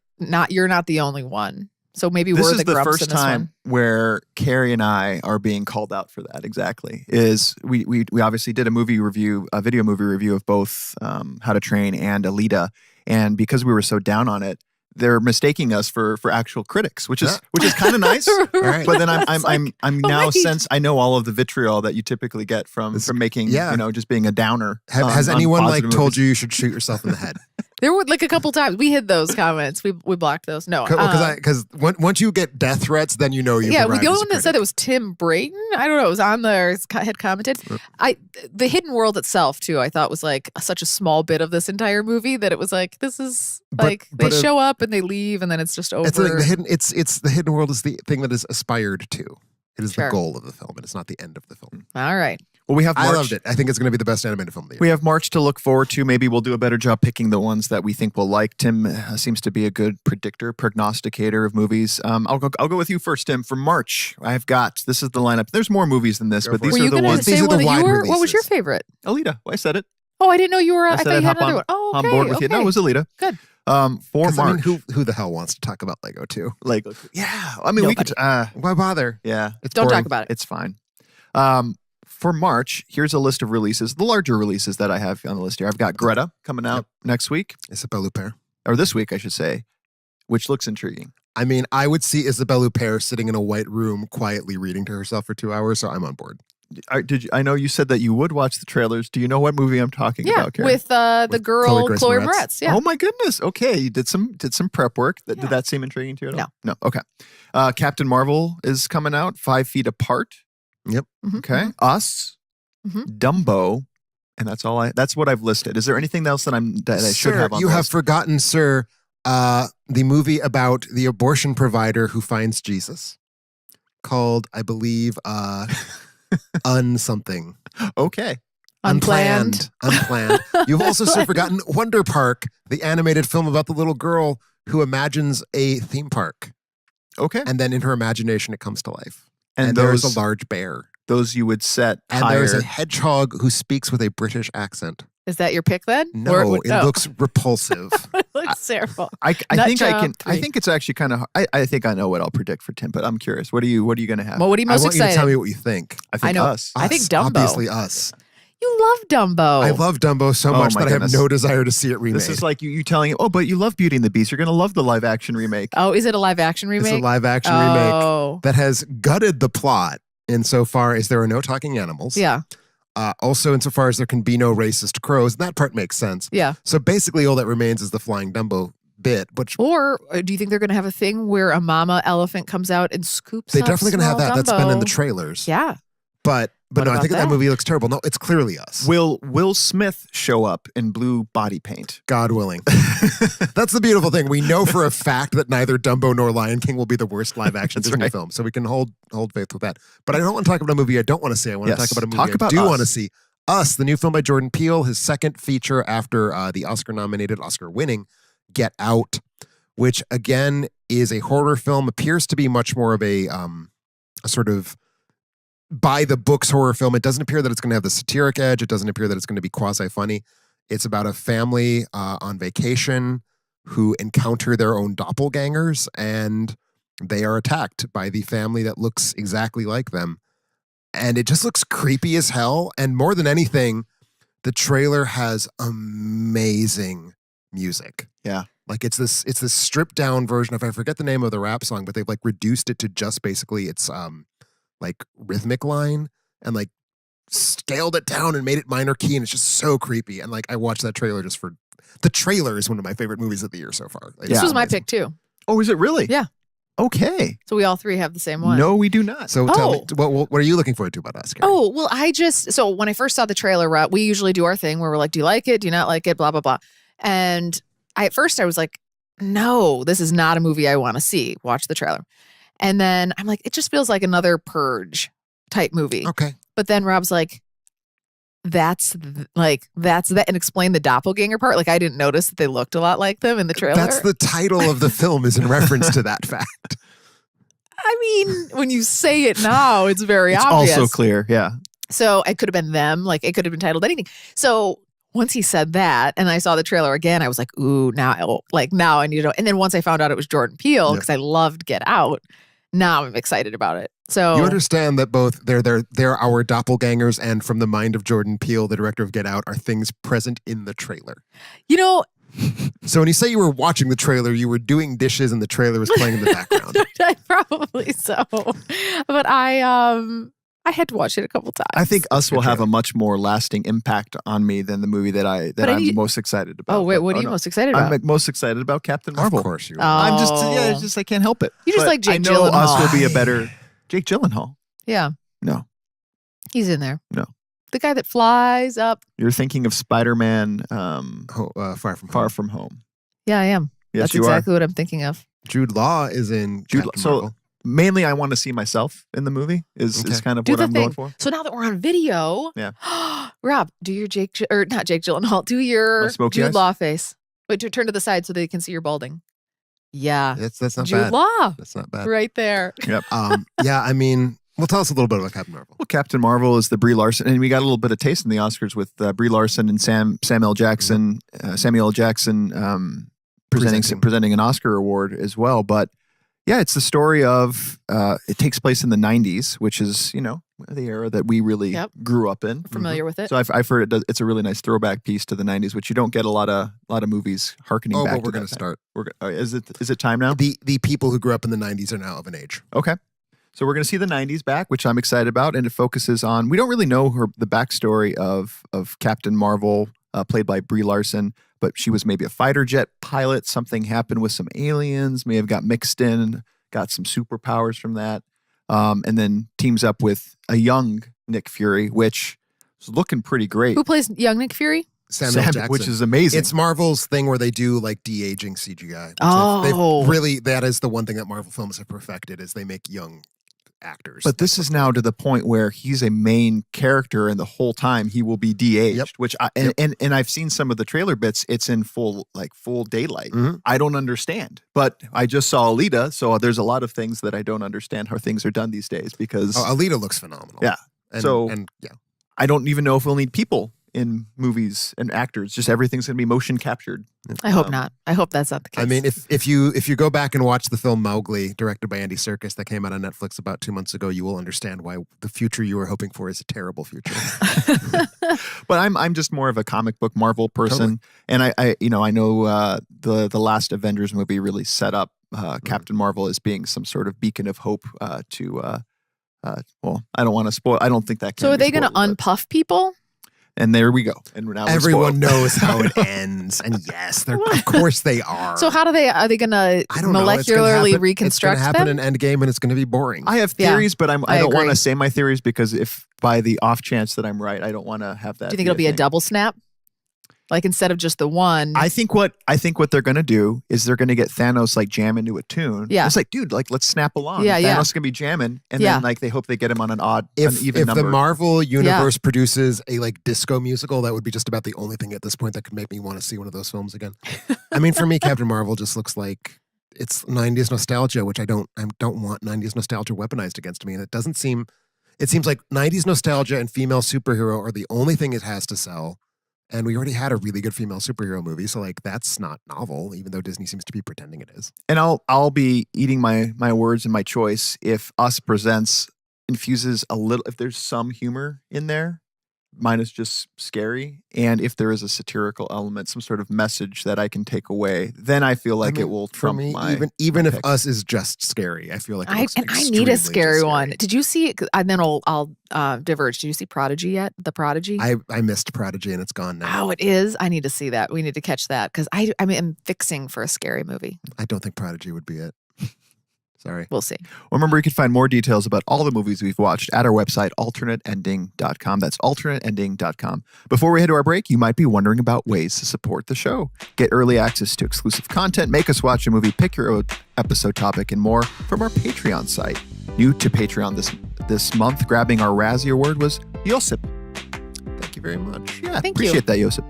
Speaker 3: You're not the only one. So maybe
Speaker 1: This
Speaker 3: we're
Speaker 1: is
Speaker 3: the
Speaker 1: the
Speaker 3: grumps
Speaker 1: first
Speaker 3: in this
Speaker 1: time
Speaker 3: one.
Speaker 1: where Carrie and I are being called out for that. Exactly, is we obviously did a video movie review of both How to Train and Alita, and because we were so down on it, they're mistaking us for actual critics, which is kind of nice.
Speaker 4: right.
Speaker 1: But then
Speaker 3: It's like,
Speaker 1: I'm now
Speaker 3: wait.
Speaker 1: since I know all of the vitriol that you typically get from making
Speaker 4: yeah.
Speaker 1: just being a downer.
Speaker 4: Has
Speaker 1: on
Speaker 4: anyone like
Speaker 1: positive
Speaker 4: told
Speaker 1: movies.
Speaker 4: you should shoot yourself in the head?
Speaker 3: There were like a couple times we hid those comments. We blocked those. No,
Speaker 4: Because once you get death threats, then you know you've
Speaker 3: yeah,
Speaker 4: arrived
Speaker 3: the
Speaker 4: as
Speaker 3: only
Speaker 4: a
Speaker 3: one that
Speaker 4: critic.
Speaker 3: said it was Tim Brayton. I don't know. It was on there. Had commented. The hidden world itself too. I thought was like such a small bit of this entire movie that it was like this is like they show up and they leave and then it's just over.
Speaker 4: It's like the hidden world is the thing that is aspired to. It is
Speaker 3: Sure.
Speaker 4: the goal of the film, and it's not the end of the film.
Speaker 3: All right.
Speaker 1: Well, we have March.
Speaker 4: I loved it. I think it's going to be the best animated film of the year.
Speaker 1: We have March to look forward to. Maybe we'll do a better job picking the ones that we think we'll like. Tim seems to be a good predictor, prognosticator of movies. I'll go with you first, Tim. For March, this is the lineup. There's more movies than this,
Speaker 4: Go
Speaker 1: but
Speaker 4: for it.
Speaker 1: these
Speaker 3: Were
Speaker 1: are
Speaker 3: you
Speaker 1: the
Speaker 3: going to
Speaker 1: ones.
Speaker 3: say
Speaker 4: These are
Speaker 3: one
Speaker 4: the
Speaker 3: that
Speaker 4: wide
Speaker 3: you were? What was your
Speaker 4: releases.
Speaker 3: favorite?
Speaker 1: Alita. Well, I said it.
Speaker 3: Oh, I didn't know you were. I
Speaker 1: said
Speaker 3: thought you
Speaker 1: I'd
Speaker 3: had
Speaker 1: hop
Speaker 3: another one. Oh, okay.
Speaker 1: on board with you. No, it was Alita.
Speaker 3: Good.
Speaker 1: For
Speaker 4: 'Cause,
Speaker 1: March.
Speaker 4: I mean, who the hell wants to talk about Lego too?
Speaker 1: Yeah. I mean, we could.
Speaker 4: Why bother?
Speaker 1: Yeah.
Speaker 4: It's
Speaker 3: Don't
Speaker 4: boring.
Speaker 3: talk about it.
Speaker 1: It's fine. for March, here's a list of releases, the larger releases that I have on the list here. I've got Greta coming out next week.
Speaker 4: Isabelle Huppert.
Speaker 1: Or this week, I should say, which looks intriguing.
Speaker 4: I mean, I would see Isabelle Huppert sitting in a white room quietly reading to herself for 2 hours, so I'm on board.
Speaker 1: I know you said that you would watch the trailers. Do you know what movie I'm talking about, Karen?
Speaker 3: With the girl Chloe Moretz. Yeah.
Speaker 1: Oh my goodness. Okay, you did some prep work. Did that seem intriguing to you at all?
Speaker 3: No.
Speaker 1: Okay. Captain Marvel is coming out. 5 Feet Apart.
Speaker 4: Yep.
Speaker 1: Okay. Us. Dumbo. And that's what I've listed. Is there anything else that I should have on
Speaker 4: you
Speaker 1: the
Speaker 4: have
Speaker 1: list?
Speaker 4: forgotten, sir, the movie about the abortion provider who finds Jesus, called, I believe, Unsomething.
Speaker 1: Okay.
Speaker 3: Unplanned.
Speaker 4: You've also forgotten Wonder Park, the animated film about the little girl who imagines a theme park.
Speaker 1: Okay.
Speaker 4: And then in her imagination, it comes to life.
Speaker 1: And
Speaker 4: there's a large bear.
Speaker 1: Those you would set
Speaker 4: and
Speaker 1: higher.
Speaker 4: there's a hedgehog who speaks with a British accent.
Speaker 3: Is that your pick then?
Speaker 4: No, it looks repulsive.
Speaker 3: It looks terrible.
Speaker 1: I think it's actually kind of. I think I know what I'll predict for Tim, but I'm curious. What are you going to have?
Speaker 3: Well, what are you most
Speaker 4: I want
Speaker 3: excited?
Speaker 4: you to tell me what you think.
Speaker 1: I think
Speaker 3: know.
Speaker 1: Us.
Speaker 3: I think Dumbo.
Speaker 4: Obviously, Us.
Speaker 3: You love Dumbo.
Speaker 4: I love Dumbo so much
Speaker 1: my
Speaker 4: that
Speaker 1: goodness.
Speaker 4: I have no desire to see it remade.
Speaker 1: This is like you telling him, oh, but you love Beauty and the Beast. You're going to love the live action remake.
Speaker 3: Oh, is it a live action remake?
Speaker 4: It's a live action remake that has gutted the plot insofar as there are no talking animals.
Speaker 3: Yeah.
Speaker 4: Also, insofar as there can be no racist crows. That part makes sense.
Speaker 3: Yeah.
Speaker 4: So basically, all that remains is the flying Dumbo bit.
Speaker 3: Or do you think they're going to have a thing where a mama elephant comes out and scoops
Speaker 4: They're
Speaker 3: up
Speaker 4: definitely going to have that.
Speaker 3: small
Speaker 4: That's been in the
Speaker 3: Dumbo?
Speaker 4: trailers.
Speaker 3: Yeah.
Speaker 4: But
Speaker 3: What
Speaker 4: no, I
Speaker 3: about
Speaker 4: think that
Speaker 3: that?
Speaker 4: movie looks terrible. No, it's clearly Us.
Speaker 1: Will Smith show up in blue body paint?
Speaker 4: God willing. That's the beautiful thing. We know for a fact that neither Dumbo nor Lion King will be the worst live action Disney film. So we can hold faith with that. But I don't want to talk about a movie I don't want to see. I want to talk about a movie I do want to see. Us, the new film by Jordan Peele, his second feature after the Oscar-nominated, Oscar-winning Get Out, which again is a horror film, appears to be much more of a sort of by the books horror film. It doesn't appear that it's going to have the satiric edge. It doesn't appear that it's going to be quasi-funny. It's about a family on vacation who encounter their own doppelgangers, and they are attacked by the family that looks exactly like them. And it just looks creepy as hell. And more than anything, the trailer has amazing music.
Speaker 1: Yeah.
Speaker 4: Like it's this stripped down version of, I forget the name of the rap song, but they've like reduced it to just basically its like rhythmic line and like scaled it down and made it minor key, and it's just so creepy. And like I watched that trailer just for the trailer is one of my favorite movies of the year so far.
Speaker 3: This was my pick too.
Speaker 1: Oh, is it really?
Speaker 3: Yeah.
Speaker 1: Okay.
Speaker 3: So we all three have the same one.
Speaker 1: No, we do not.
Speaker 4: So tell me, what are you looking forward to about us, Karen?
Speaker 3: Oh, well, so when I first saw the trailer, we usually do our thing where we're like, do you like it? Do you not like it? Blah, blah, blah. And at first I was like, no, this is not a movie I want to see. Watch the trailer. And then I'm like, it just feels like another Purge type movie.
Speaker 4: Okay.
Speaker 3: But then Rob's like, that's that, and explain the doppelganger part. Like I didn't notice that they looked a lot like them in the trailer.
Speaker 4: That's the title of the film is in reference to that fact.
Speaker 3: I mean, when you say it now, it's very
Speaker 1: It's
Speaker 3: obvious.
Speaker 1: also clear. Yeah.
Speaker 3: So it could have been them. Like it could have been titled anything. So once he said that and I saw the trailer again, I was like, ooh, now I need to know. And then once I found out it was Jordan Peele, because I loved Get Out, now I'm excited about it. So
Speaker 4: you understand that both they're our doppelgangers, and from the mind of Jordan Peele, the director of Get Out, are things present in the trailer.
Speaker 3: You know,
Speaker 4: so when you say you were watching the trailer, you were doing dishes and the trailer was playing in the background.
Speaker 3: Probably so. But I had to watch it a couple times.
Speaker 1: I think Us will have a much more lasting impact on me than the movie that I'm most excited about.
Speaker 3: Oh wait, what are you most excited about?
Speaker 1: I'm most excited about Captain Marvel.
Speaker 4: Of course you are.
Speaker 1: I'm just I can't help it.
Speaker 3: You just like Jake
Speaker 1: I know
Speaker 3: Gyllenhaal.
Speaker 1: Us will be a better Jake Gyllenhaal.
Speaker 3: Yeah.
Speaker 1: No.
Speaker 3: He's in there.
Speaker 1: No.
Speaker 3: The guy that flies up.
Speaker 1: You're thinking of Spider-Man Far From Home.
Speaker 3: Yeah, I am.
Speaker 1: Yes,
Speaker 3: That's
Speaker 1: you
Speaker 3: exactly what I'm thinking of.
Speaker 4: Jude Law is in Captain Marvel.
Speaker 1: Mainly I want to see myself in the movie is kind of what I'm going for.
Speaker 3: So now that we're on video, Rob, do your not Jake Gyllenhaal, do your Jude Law face. Wait, turn to the side so they can see your balding. Yeah.
Speaker 4: That's not
Speaker 3: Jude
Speaker 4: bad.
Speaker 3: Law.
Speaker 4: That's not bad.
Speaker 3: Right there.
Speaker 1: Yep.
Speaker 4: Yeah, I mean, well, tell us a little bit about Captain Marvel.
Speaker 1: Well, Captain Marvel is the Brie Larson, and we got a little bit of taste in the Oscars with Brie Larson and Samuel L. Jackson presenting an Oscar award as well. But Yeah, it's the story of, it takes place in the 90s, which is, the era that we really grew up in.
Speaker 3: Familiar with it.
Speaker 1: So I've heard it's a really nice throwback piece to the 90s, which you don't get a lot of movies harkening back to.
Speaker 4: But we're going to start.
Speaker 1: Is it time now?
Speaker 4: The people who grew up in the 90s are now of an age.
Speaker 1: Okay. So we're going to see the 90s back, which I'm excited about, and it focuses on, we don't really know the backstory of Captain Marvel, played by Brie Larson, but she was maybe a fighter jet pilot. Something happened with some aliens, may have got mixed in, got some superpowers from that, and then teams up with a young Nick Fury, which is looking pretty great.
Speaker 3: Who plays young Nick Fury?
Speaker 4: Samuel Jackson.
Speaker 1: Which is amazing.
Speaker 4: It's Marvel's thing where they do like de-aging CGI.
Speaker 3: Oh.
Speaker 4: That is the one thing that Marvel films have perfected is they make young actors.
Speaker 1: But this is now to the point where he's a main character, and the whole time he will be de-aged. Which and I've seen some of the trailer bits. It's in full daylight.
Speaker 4: Mm-hmm.
Speaker 1: I don't understand, but I just saw Alita, so there's a lot of things that I don't understand how things are done these days. Because
Speaker 4: Alita looks phenomenal.
Speaker 1: Yeah,
Speaker 4: and
Speaker 1: I don't even know if we'll need people in movies and actors. Just everything's going to be motion captured.
Speaker 3: I hope not. I hope that's not the case.
Speaker 4: I mean, if you go back and watch the film Mowgli, directed by Andy Serkis, that came out on Netflix about 2 months ago, you will understand why the future you were hoping for is a terrible future.
Speaker 1: But I'm just more of a comic book Marvel person, and I know the last Avengers movie really set up Captain Marvel as being some sort of beacon of hope to. Well, I don't want to spoil. I don't think that.
Speaker 3: So are they going to unpuff people?
Speaker 1: And there we go. And now
Speaker 4: everyone knows how it ends. And yes, of course they are.
Speaker 3: So how are they going to molecularly reconstruct them?
Speaker 4: It's going to happen in Endgame, and it's going to be boring.
Speaker 1: I have theories, but I don't want to say my theories, because if by the off chance that I'm right, I don't want to have that.
Speaker 3: Do you think it'll be a double snap? Like instead of just the one.
Speaker 1: I think what they're going to do is they're going to get Thanos jam into a tune.
Speaker 3: Yeah.
Speaker 1: It's like, dude, let's snap along.
Speaker 3: Yeah,
Speaker 1: Thanos is going to be jamming, and then they hope they get him on an even number.
Speaker 4: If the Marvel universe produces a disco musical, that would be just about the only thing at this point that could make me want to see one of those films again. I mean, for me, Captain Marvel just looks like it's 90s nostalgia, which I don't want 90s nostalgia weaponized against me, and it seems like 90s nostalgia and female superhero are the only thing it has to sell. And we already had a really good female superhero movie, so that's not novel, even though Disney seems to be pretending it is.
Speaker 1: And I'll be eating my words and my choice if Us Presents infuses a little, if there's some humor in there, minus just scary, and if there is a satirical element, some sort of message that I can take away, then I feel like it will trump my
Speaker 4: even if
Speaker 1: pick.
Speaker 4: Us is just scary, I feel like I
Speaker 3: need a scary one. Did you see it? And then I'll diverge. Did you see Prodigy yet? The Prodigy?
Speaker 4: I missed Prodigy, and it's gone now.
Speaker 3: Oh, it is? I need to see that. We need to catch that, because I'm fixing for a scary movie.
Speaker 4: I don't think Prodigy would be it. Sorry.
Speaker 3: We'll see.
Speaker 1: Remember, you can find more details about all the movies we've watched at our website, alternateending.com. That's alternateending.com. Before we head to our break, you might be wondering about ways to support the show. Get early access to exclusive content, make us watch a movie, pick your own episode topic, and more from our Patreon site. New to Patreon this month, grabbing our Razzie Award was Josip.
Speaker 4: Thank you very much.
Speaker 1: Yeah,
Speaker 3: Thank
Speaker 1: appreciate
Speaker 3: you.
Speaker 1: that, Josip.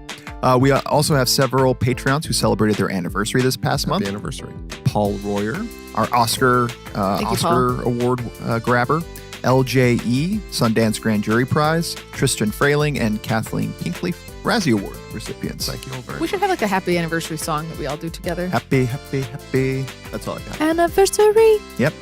Speaker 1: We also have several Patreons who celebrated their anniversary this past month.
Speaker 4: Happy anniversary.
Speaker 1: Paul Royer, our Oscar Award grabber, LJE, Sundance Grand Jury Prize, Tristan Frayling, and Kathleen Pinkley, Razzie Award recipients.
Speaker 4: Thank you all very
Speaker 3: We should have a happy anniversary song that we all do together.
Speaker 1: Happy, happy, happy. That's all I got.
Speaker 3: Anniversary.
Speaker 1: Yep.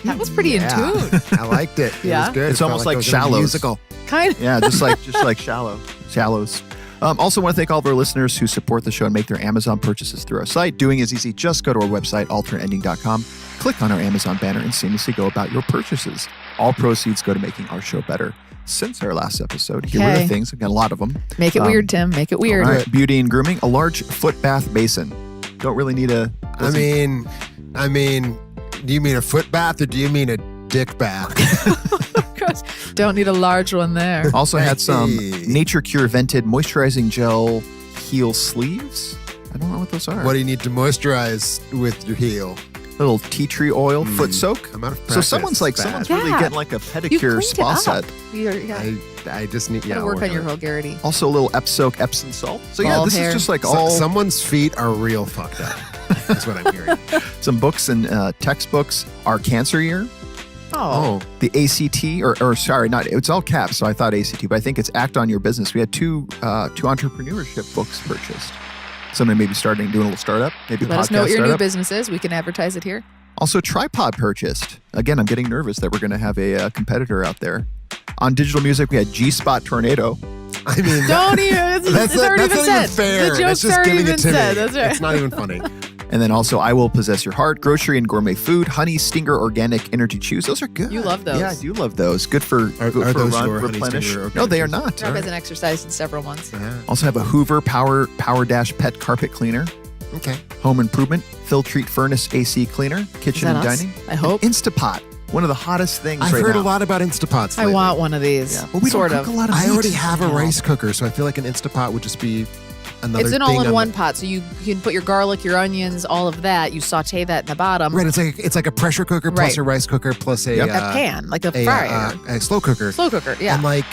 Speaker 3: That was pretty in tune.
Speaker 4: I liked it. It
Speaker 3: Yeah.
Speaker 4: was good.
Speaker 1: It's
Speaker 4: It felt
Speaker 1: almost
Speaker 4: it
Speaker 1: like
Speaker 4: was in a
Speaker 1: Shallows.
Speaker 4: musical.
Speaker 3: Kind of.
Speaker 1: Yeah, just like Shallows. Also want to thank all of our listeners who support the show and make their Amazon purchases through our site. Doing is easy. Just go to our website, alternateending.com, click on our Amazon banner, and seamlessly go about your purchases. All proceeds go to making our show better. Since our last episode, here were the things. We've got a lot of them.
Speaker 3: Make it weird, Tim. Make it weird.
Speaker 1: All right, beauty and grooming, a large foot bath basin. Don't really need a...
Speaker 4: I mean, do you mean a foot bath or do you mean a dick bath?
Speaker 3: Don't need a large one there.
Speaker 1: Also had some Nature Cure Vented Moisturizing Gel heel sleeves. I don't know what those are.
Speaker 4: What do you need to moisturize with your heel?
Speaker 1: Little tea tree oil foot soak.
Speaker 4: I'm out of practice.
Speaker 1: So someone's really
Speaker 3: Yeah.
Speaker 1: getting like a
Speaker 3: You
Speaker 1: pedicure
Speaker 3: cleaned
Speaker 1: spa
Speaker 3: it up.
Speaker 1: set.
Speaker 4: I just need
Speaker 3: Gotta work on your vulgarity.
Speaker 1: Also a little Epsoak Epsom salt. So yeah,
Speaker 3: Bald
Speaker 1: this
Speaker 3: hair.
Speaker 1: is just like all
Speaker 4: Someone's feet are real fucked up. That's what I'm hearing.
Speaker 1: some books and textbooks. Our cancer year,
Speaker 3: Oh.
Speaker 1: the ACT, or sorry, not it's all caps. So I thought ACT, but I think it's Act on Your Business. We had two entrepreneurship books purchased. Somebody maybe doing a little startup. Maybe
Speaker 3: Let
Speaker 1: a
Speaker 3: us know
Speaker 1: podcast
Speaker 3: what your new
Speaker 1: startup.
Speaker 3: business is. We can advertise it here.
Speaker 1: Also, tripod purchased. Again, I'm getting nervous that we're going to have a competitor out there. On digital music, we had G-Spot Tornado.
Speaker 4: I mean,
Speaker 3: Don't even. It's already been
Speaker 4: not
Speaker 3: said.
Speaker 4: even fair.
Speaker 3: The
Speaker 4: That's
Speaker 3: joke's
Speaker 4: just
Speaker 3: already
Speaker 4: giving
Speaker 3: been
Speaker 4: it to me.
Speaker 3: said. That's right.
Speaker 4: It's not even funny.
Speaker 1: And then also, I Will Possess Your Heart, grocery and gourmet food, Honey Stinger Organic Energy Chews. Those are good.
Speaker 3: You love those.
Speaker 1: Yeah, I do love those. Good for,
Speaker 4: Are
Speaker 1: good for
Speaker 4: those
Speaker 1: run,
Speaker 4: your Honey
Speaker 1: replenish.
Speaker 4: Stinger Organic
Speaker 1: No, they are
Speaker 4: Chews?
Speaker 1: not.
Speaker 3: Rob hasn't exercised in several months.
Speaker 1: Also have a Hoover Power Dash Pet Carpet Cleaner,
Speaker 4: Okay.
Speaker 1: Home Improvement, Filtrete Furnace AC Cleaner, Kitchen
Speaker 3: that
Speaker 1: and
Speaker 3: us?
Speaker 1: Dining.
Speaker 3: I hope.
Speaker 1: Instapot, one of the hottest things
Speaker 4: I've
Speaker 1: right
Speaker 4: heard
Speaker 1: now.
Speaker 4: a lot about Instapots
Speaker 3: I
Speaker 4: lately.
Speaker 3: want one of these.
Speaker 1: Yeah, but we
Speaker 3: sort
Speaker 1: don't
Speaker 3: of.
Speaker 1: cook a lot of
Speaker 4: I
Speaker 1: meat.
Speaker 4: already have a
Speaker 3: Yeah.
Speaker 4: rice cooker, so I feel like an Instapot would just be another
Speaker 3: It's an
Speaker 4: thing
Speaker 3: all-in-one
Speaker 4: on
Speaker 3: pot, so you can put your garlic, your onions, all of that. You saute that in the bottom.
Speaker 4: Right, it's like a pressure cooker plus
Speaker 3: Right.
Speaker 4: a rice cooker plus a
Speaker 1: Yep.
Speaker 3: A pan, like a
Speaker 4: a,
Speaker 3: fryer.
Speaker 4: a slow cooker.
Speaker 3: Slow cooker, yeah.
Speaker 4: And like,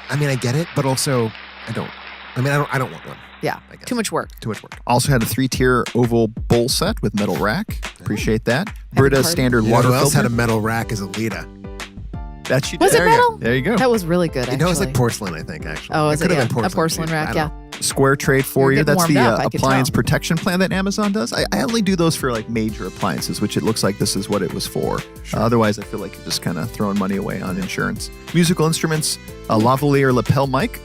Speaker 4: I mean, I get it, but also I don't. I mean, I don't want one.
Speaker 3: Yeah.
Speaker 4: I guess.
Speaker 3: Too much work.
Speaker 4: Too much work.
Speaker 1: Also had a 3-tier oval bowl set with metal rack. Appreciate that. Brita
Speaker 3: card.
Speaker 1: standard
Speaker 4: You know
Speaker 1: water
Speaker 4: who else
Speaker 1: filter.
Speaker 4: had a metal rack is Alita.
Speaker 1: That she
Speaker 3: Was
Speaker 1: did.
Speaker 3: it
Speaker 1: There you go.
Speaker 3: metal?
Speaker 1: There you go.
Speaker 3: That was really good,
Speaker 4: You
Speaker 3: actually.
Speaker 4: know, it's like porcelain, I think, actually.
Speaker 3: Oh, is it?
Speaker 4: could have
Speaker 3: Yeah.
Speaker 4: been
Speaker 3: A porcelain
Speaker 4: too.
Speaker 3: rack,
Speaker 4: I
Speaker 3: yeah.
Speaker 4: don't know.
Speaker 1: Square trade for
Speaker 3: You're
Speaker 1: you.
Speaker 3: getting
Speaker 1: That's the
Speaker 3: warmed up, I could
Speaker 1: appliance
Speaker 3: tell.
Speaker 1: protection plan that Amazon does. I only do those for like major appliances, which it looks like this is what it was for. Otherwise, I feel like you're just kind of throwing money away on insurance. Musical instruments, a lavalier lapel mic.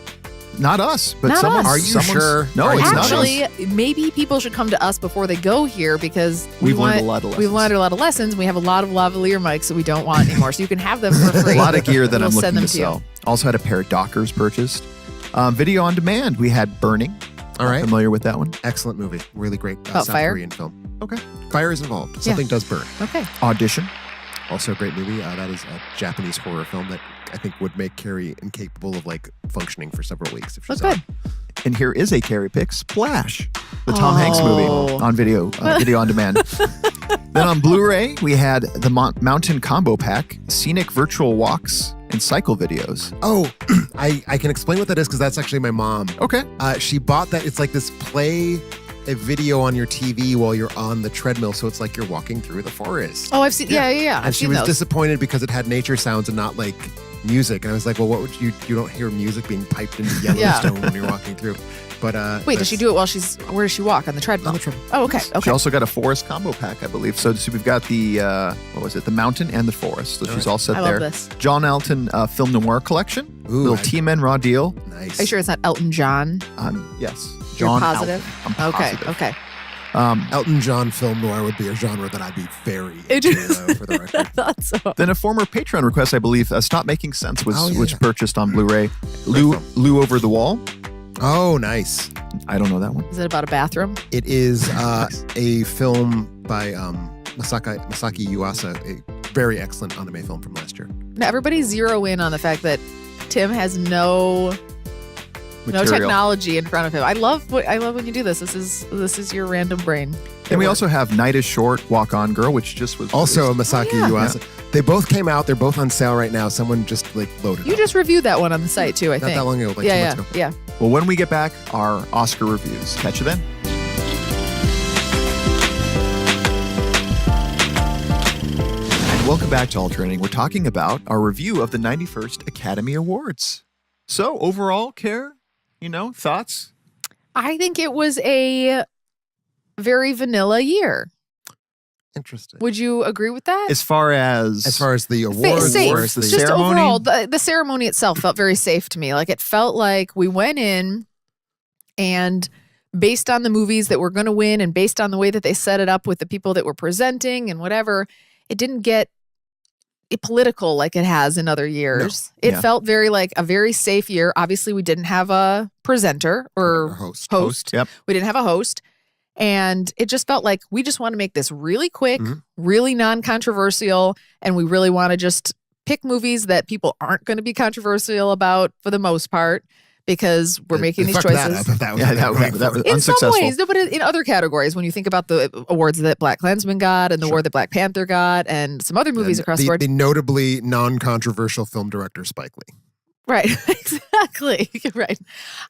Speaker 1: Not us, but
Speaker 3: Not
Speaker 1: someone.
Speaker 3: us.
Speaker 4: Are you sure?
Speaker 1: No,
Speaker 4: Are
Speaker 1: it's
Speaker 4: you
Speaker 1: not
Speaker 3: Actually,
Speaker 1: us.
Speaker 3: maybe people should come to us before they go here because
Speaker 1: We've learned a lot of
Speaker 3: We've
Speaker 1: lessons.
Speaker 3: learned a lot of lessons. We have a lot of lavalier mics that we don't want anymore, so you can have them for free.
Speaker 1: A lot of gear that
Speaker 3: We'll
Speaker 1: I'm
Speaker 3: send
Speaker 1: looking
Speaker 3: them
Speaker 1: to
Speaker 3: to you.
Speaker 1: sell. Also had a pair of Dockers purchased. Video on demand. We had Burning.
Speaker 4: All right.
Speaker 1: Familiar with that one?
Speaker 4: Excellent movie. Really great
Speaker 3: About
Speaker 4: South
Speaker 3: fire?
Speaker 4: Korean film.
Speaker 1: Okay.
Speaker 4: Fire is involved. Something does burn.
Speaker 3: Okay.
Speaker 1: Audition.
Speaker 4: Also a great movie. That is a Japanese horror film that I think would make Carrie incapable of like functioning for several weeks if she
Speaker 3: That's
Speaker 4: saw
Speaker 3: good.
Speaker 4: it.
Speaker 1: And here is a Carrie pick, Splash, the Tom Hanks movie on video on demand. Then on Blu-ray, we had the Mountain Combo Pack, scenic virtual walks and cycle videos.
Speaker 4: Oh, I can explain what that is because that's actually my mom.
Speaker 1: Okay.
Speaker 4: She bought that. It's like this play a video on your TV while you're on the treadmill, so it's like you're walking through the forest.
Speaker 3: Oh, I've seen. Yeah.
Speaker 4: And
Speaker 3: I've
Speaker 4: she
Speaker 3: seen
Speaker 4: was
Speaker 3: those.
Speaker 4: disappointed because it had nature sounds and not like music. And I was like, well, what would you don't hear music being piped into Yellowstone when you're walking through. But
Speaker 3: Wait, does she do it while she's? Where does she walk on the treadmill?
Speaker 4: On the treadmill.
Speaker 3: Oh, okay.
Speaker 1: She
Speaker 3: Okay.
Speaker 1: also got a forest combo pack, I believe. So we've got the, what was it? The mountain and the forest. So she's all set
Speaker 3: I
Speaker 1: there.
Speaker 3: love this.
Speaker 1: John Alton Film Noir Collection.
Speaker 4: Ooh,
Speaker 1: Little T-Men raw deal.
Speaker 4: Nice.
Speaker 3: Are you sure it's not Elton John?
Speaker 1: Yes.
Speaker 3: You're
Speaker 1: John
Speaker 3: positive?
Speaker 1: Alton. I'm
Speaker 3: Okay.
Speaker 1: positive.
Speaker 3: Okay.
Speaker 4: Elton John film noir would be a genre that I'd be very
Speaker 3: It-
Speaker 4: into, though, for the record.
Speaker 3: I thought so.
Speaker 1: Then a former Patreon request, I believe, Stop Making Sense was
Speaker 4: Yeah.
Speaker 1: purchased on Blu-ray.
Speaker 4: film.
Speaker 1: Lou Over the Wall.
Speaker 4: Oh, nice.
Speaker 1: I don't know that one.
Speaker 3: Is it about a bathroom?
Speaker 4: It is a film by Masaki Yuasa, a very excellent anime film from last year.
Speaker 3: Now, everybody zero in on the fact that Tim has no
Speaker 1: Material.
Speaker 3: technology in front of him. I love when you do this. This is your random brain.
Speaker 1: And we also have Night is Short, Walk On Girl, which just was
Speaker 4: Also a
Speaker 1: released.
Speaker 4: Masaki
Speaker 3: yeah.
Speaker 4: Yuasa. They both came out. They're both on sale right now. Someone just like loaded
Speaker 3: You
Speaker 4: them.
Speaker 3: just reviewed that one on the site too. I
Speaker 4: Not
Speaker 3: think.
Speaker 4: that long ago, like 2
Speaker 3: yeah,
Speaker 4: months
Speaker 3: yeah,
Speaker 4: ago.
Speaker 3: yeah.
Speaker 1: Well, when we get back, our Oscar reviews. Catch you then. And welcome back to Alternating. We're talking about our review of the 91st Academy Awards. So, overall, Care, thoughts?
Speaker 3: I think it was a very vanilla year.
Speaker 4: Interesting.
Speaker 3: Would you agree with that?
Speaker 1: As far as
Speaker 4: the awards,
Speaker 3: safe.
Speaker 4: or as the
Speaker 3: Just
Speaker 1: ceremony?
Speaker 3: overall, the ceremony itself felt very safe to me. Like it felt like we went in and based on the movies that were going to win and based on the way that they set it up with the people that were presenting and whatever, it didn't get political like it has in other years.
Speaker 1: No.
Speaker 3: It
Speaker 1: Yeah.
Speaker 3: felt very like a very safe year. Obviously, we didn't have a presenter or
Speaker 4: host.
Speaker 1: Yep.
Speaker 3: we didn't have a host. And it just felt like we just want to make this really quick,
Speaker 4: Mhm.
Speaker 3: really non-controversial, and we really want to just pick movies that people aren't going to be controversial about for the most part because we're making these
Speaker 4: Fuck
Speaker 3: choices.
Speaker 4: That up if that was
Speaker 1: Yeah,
Speaker 4: what they were
Speaker 1: that
Speaker 4: going
Speaker 1: was
Speaker 4: for.
Speaker 3: In some
Speaker 1: unsuccessful.
Speaker 3: ways, no, but in other categories, when you think about the awards that Black Klansman got and the award that Black Panther got and some other movies across the board.
Speaker 4: The notably non-controversial film director Spike Lee.
Speaker 3: Right, exactly. Right.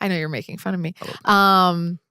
Speaker 3: I know you're making fun of me.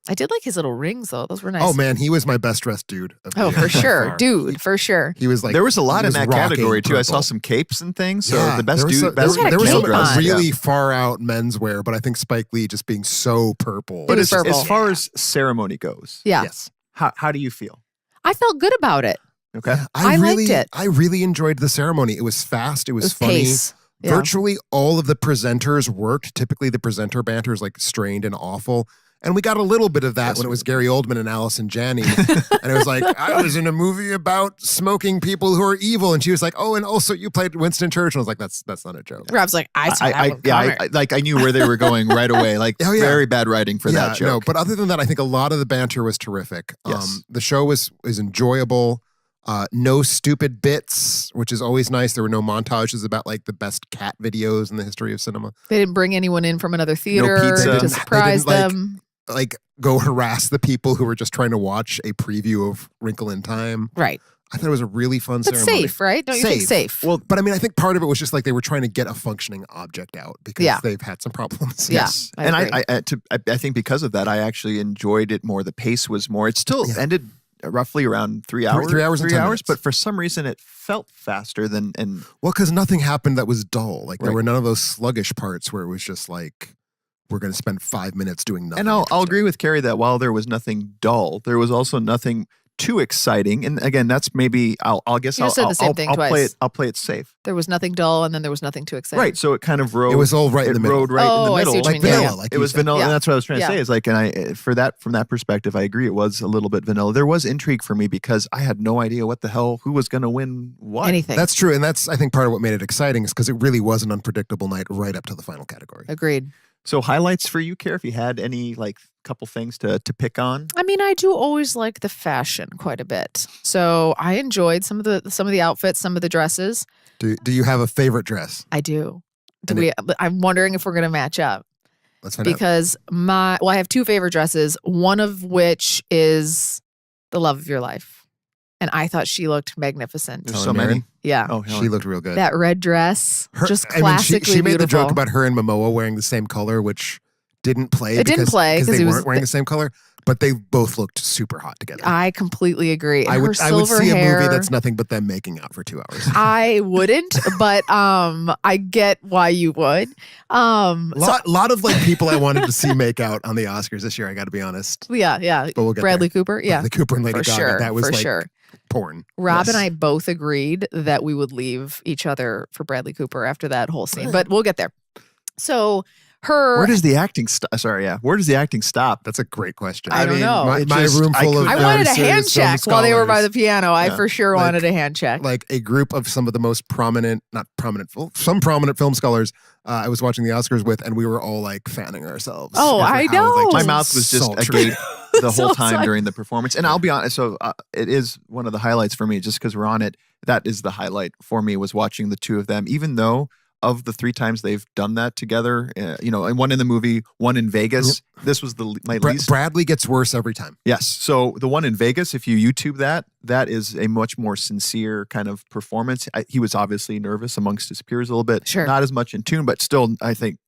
Speaker 3: I did like his little rings though. Those were nice.
Speaker 4: Oh man, he was my best dressed dude. Of the
Speaker 3: Oh,
Speaker 4: year
Speaker 3: for
Speaker 4: by
Speaker 3: sure.
Speaker 4: far.
Speaker 3: Dude, for sure.
Speaker 4: He was like
Speaker 1: There was a lot
Speaker 4: he
Speaker 1: in
Speaker 4: was
Speaker 1: that
Speaker 4: rocking
Speaker 1: category, too. I saw
Speaker 4: purple.
Speaker 1: some capes and things. So
Speaker 4: Yeah,
Speaker 1: the best
Speaker 4: there was
Speaker 1: dude,
Speaker 4: some-
Speaker 1: best
Speaker 3: there was
Speaker 4: there was
Speaker 3: cape
Speaker 4: some
Speaker 3: on.
Speaker 4: really far out menswear, but I think Spike Lee just being so purple.
Speaker 1: But
Speaker 3: It was
Speaker 1: as
Speaker 3: purple.
Speaker 1: far as ceremony goes,
Speaker 3: Yeah.
Speaker 4: Yes.
Speaker 1: how do you feel?
Speaker 3: I felt good about it.
Speaker 1: Okay.
Speaker 3: I liked it.
Speaker 4: I really enjoyed the ceremony. It was fast. It was funny.
Speaker 3: Pace. Yeah.
Speaker 4: Virtually all of the presenters worked. Typically, the presenter banter is like strained and awful. And we got a little bit of that when it was Gary Oldman and Allison Janney. And it was like, I was in a movie about smoking people who are evil. And she was like, oh, and also you played Winston Churchill. I was like, that's not a joke.
Speaker 3: Rob's like, I saw that one coming.
Speaker 1: I knew where they were going right away. Like, very bad writing for that joke.
Speaker 4: No, but other than that, I think a lot of the banter was terrific.
Speaker 1: Yes.
Speaker 4: The show was enjoyable. No stupid bits, which is always nice. There were no montages about like the best cat videos in the history of cinema.
Speaker 3: They didn't bring anyone in from another theater
Speaker 1: pizza.
Speaker 3: to surprise them.
Speaker 4: Like go harass the people who were just trying to watch a preview of Wrinkle in Time.
Speaker 3: Right.
Speaker 4: I thought it was a really fun
Speaker 3: But
Speaker 4: ceremony.
Speaker 3: safe, right? Don't you think safe?
Speaker 4: Well, but I mean, I think part of it was just like they were trying to get a functioning object out because they've had some problems.
Speaker 3: Yeah,
Speaker 1: Yes. I think because of that, I actually enjoyed it more. The pace was more. It still ended roughly around 3 hours.
Speaker 4: 3 hours and 10 minutes.
Speaker 1: But for some reason, it felt faster than.
Speaker 4: Well, because nothing happened that was dull. Like there were none of those sluggish parts where it was just like, we're going to spend 5 minutes doing nothing.
Speaker 1: And I'll agree with Carrie that while there was nothing dull, there was also nothing too exciting. And again, that's maybe I'll
Speaker 3: said the same thing twice.
Speaker 1: I'll play it safe.
Speaker 3: There was nothing dull, and then there was nothing too exciting.
Speaker 1: Right. So it kind of rode.
Speaker 4: It was all right in the middle.
Speaker 1: Rode right in the
Speaker 3: I
Speaker 1: middle.
Speaker 3: see what you mean.
Speaker 4: vanilla. Like
Speaker 1: it was vanilla.
Speaker 3: Yeah.
Speaker 1: And that's what I was trying to
Speaker 3: Yeah.
Speaker 1: say. Is like, and from that perspective, I agree. It was a little bit vanilla. There was intrigue for me because I had no idea what the hell who was going to win what.
Speaker 3: Anything.
Speaker 4: That's true. And that's, I think, part of what made it exciting is because it really was an unpredictable night right up to the final category.
Speaker 3: Agreed.
Speaker 1: So highlights for you, Care, if you had any like couple things to pick on.
Speaker 3: I mean, I do always like the fashion quite a bit. So I enjoyed some of the outfits, some of the dresses.
Speaker 4: Do you have a favorite dress?
Speaker 3: I do. I'm wondering if we're going to match up.
Speaker 4: Let's find out.
Speaker 3: Because I have two favorite dresses, one of which is the love of your life. And I thought she looked magnificent.
Speaker 1: There's
Speaker 4: Helen
Speaker 1: so many.
Speaker 4: Mirren?
Speaker 3: Yeah.
Speaker 1: Oh,
Speaker 4: She looked real good.
Speaker 3: That red dress, just classically
Speaker 4: she made
Speaker 3: beautiful.
Speaker 4: the joke about her and Momoa wearing the same color, which didn't play.
Speaker 3: It didn't play
Speaker 4: because
Speaker 3: because
Speaker 4: they
Speaker 3: he was
Speaker 4: weren't wearing the same color, but they both looked super hot together.
Speaker 3: I completely agree. And
Speaker 4: I
Speaker 3: her
Speaker 4: would
Speaker 3: silver
Speaker 4: see
Speaker 3: hair,
Speaker 4: a movie that's nothing but them making out for 2 hours.
Speaker 3: I wouldn't, but I get why you would.
Speaker 4: Lot of like people I wanted to see make out on the Oscars this year. I got to be honest.
Speaker 3: Yeah.
Speaker 4: But we'll get
Speaker 3: Bradley
Speaker 4: there.
Speaker 3: Cooper, yeah,
Speaker 4: Bradley Cooper and Lady
Speaker 3: for
Speaker 4: Gaga.
Speaker 3: sure.
Speaker 4: That was
Speaker 3: for
Speaker 4: like
Speaker 3: sure.
Speaker 4: porn.
Speaker 3: Rob
Speaker 1: Yes.
Speaker 3: and I both agreed that we would leave each other for Bradley Cooper after that whole scene, but we'll get there. So
Speaker 1: Where does the acting stop? Sorry, yeah. Where does the acting stop?
Speaker 4: That's a great question.
Speaker 3: I don't know.
Speaker 4: My room full of
Speaker 3: I
Speaker 4: very
Speaker 3: wanted a hand
Speaker 4: serious film
Speaker 3: check while they were by
Speaker 4: scholars.
Speaker 3: the piano. I
Speaker 1: Yeah.
Speaker 3: for sure
Speaker 4: Like-
Speaker 3: wanted a hand check.
Speaker 4: Like a group of some of the most prominent, some prominent film scholars I was watching the Oscars with, and we were all like fanning ourselves.
Speaker 3: Oh,
Speaker 4: over
Speaker 3: I
Speaker 4: how,
Speaker 3: know.
Speaker 4: like,
Speaker 1: My mouth was just
Speaker 4: sultry.
Speaker 1: agape the whole
Speaker 3: So
Speaker 1: time
Speaker 3: sorry.
Speaker 1: during the performance. And I'll be honest, so it is one of the highlights for me just because we're on it. That is the highlight for me was watching the two of them, even though of the 3 times they've done that together, and one in the movie, one in Vegas. This was my least.
Speaker 4: Bradley gets worse every time.
Speaker 1: Yes. So the one in Vegas, if you YouTube that is a much more sincere kind of performance. He was obviously nervous amongst his peers a little bit.
Speaker 3: Sure.
Speaker 1: Not as much in tune, but still, I think,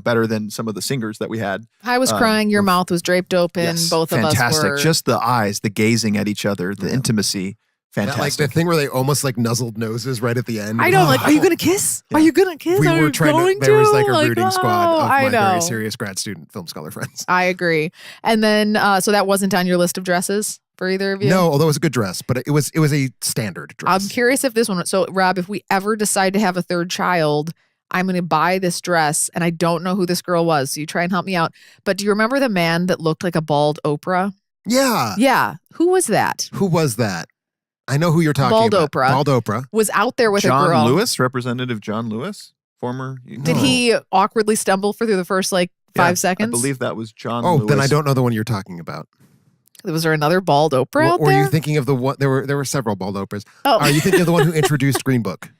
Speaker 1: better than some of the singers that we had.
Speaker 3: I was crying. Your mouth was draped open.
Speaker 1: Yes,
Speaker 3: Both of
Speaker 1: fantastic.
Speaker 3: us were.
Speaker 1: Just the eyes, the gazing at each other, the
Speaker 4: Yeah.
Speaker 1: intimacy.
Speaker 4: That, like the
Speaker 1: Fantastic.
Speaker 4: thing where they almost like nuzzled noses right at the end.
Speaker 3: I know. Like, are you gonna kiss?
Speaker 1: Yeah.
Speaker 3: Are you gonna kiss?
Speaker 4: We
Speaker 3: Are
Speaker 4: were
Speaker 3: you
Speaker 4: trying
Speaker 3: going
Speaker 4: to. There was like a
Speaker 3: Like,
Speaker 4: rooting squad of
Speaker 3: I
Speaker 4: my
Speaker 3: know.
Speaker 4: very serious grad student film scholar friends.
Speaker 3: I agree. And then, so that wasn't on your list of dresses for either of you?
Speaker 4: No, although it was a good dress, but it was a standard dress.
Speaker 3: I'm curious if this one. So, Rob, if we ever decide to have a third child, I'm going to buy this dress, and I don't know who this girl was. So you try and help me out. But do you remember the man that looked like a bald Oprah?
Speaker 4: Yeah.
Speaker 3: Yeah. Who was that?
Speaker 4: Who was that? I know who you're talking
Speaker 3: Bald
Speaker 4: about.
Speaker 3: Oprah.
Speaker 4: Bald Oprah.
Speaker 3: Was out there with a
Speaker 1: John
Speaker 3: girl.
Speaker 1: Lewis, Representative John Lewis, former.
Speaker 3: Did he awkwardly stumble through the first like 5 seconds?
Speaker 1: I believe that was John
Speaker 4: Oh,
Speaker 1: Lewis.
Speaker 4: then I don't know the one you're talking about.
Speaker 3: Was there another bald Oprah out
Speaker 4: Were
Speaker 3: there?
Speaker 4: you thinking of the one? There were several bald Oprahs.
Speaker 3: Oh.
Speaker 4: Are you thinking of the one who introduced Green Book?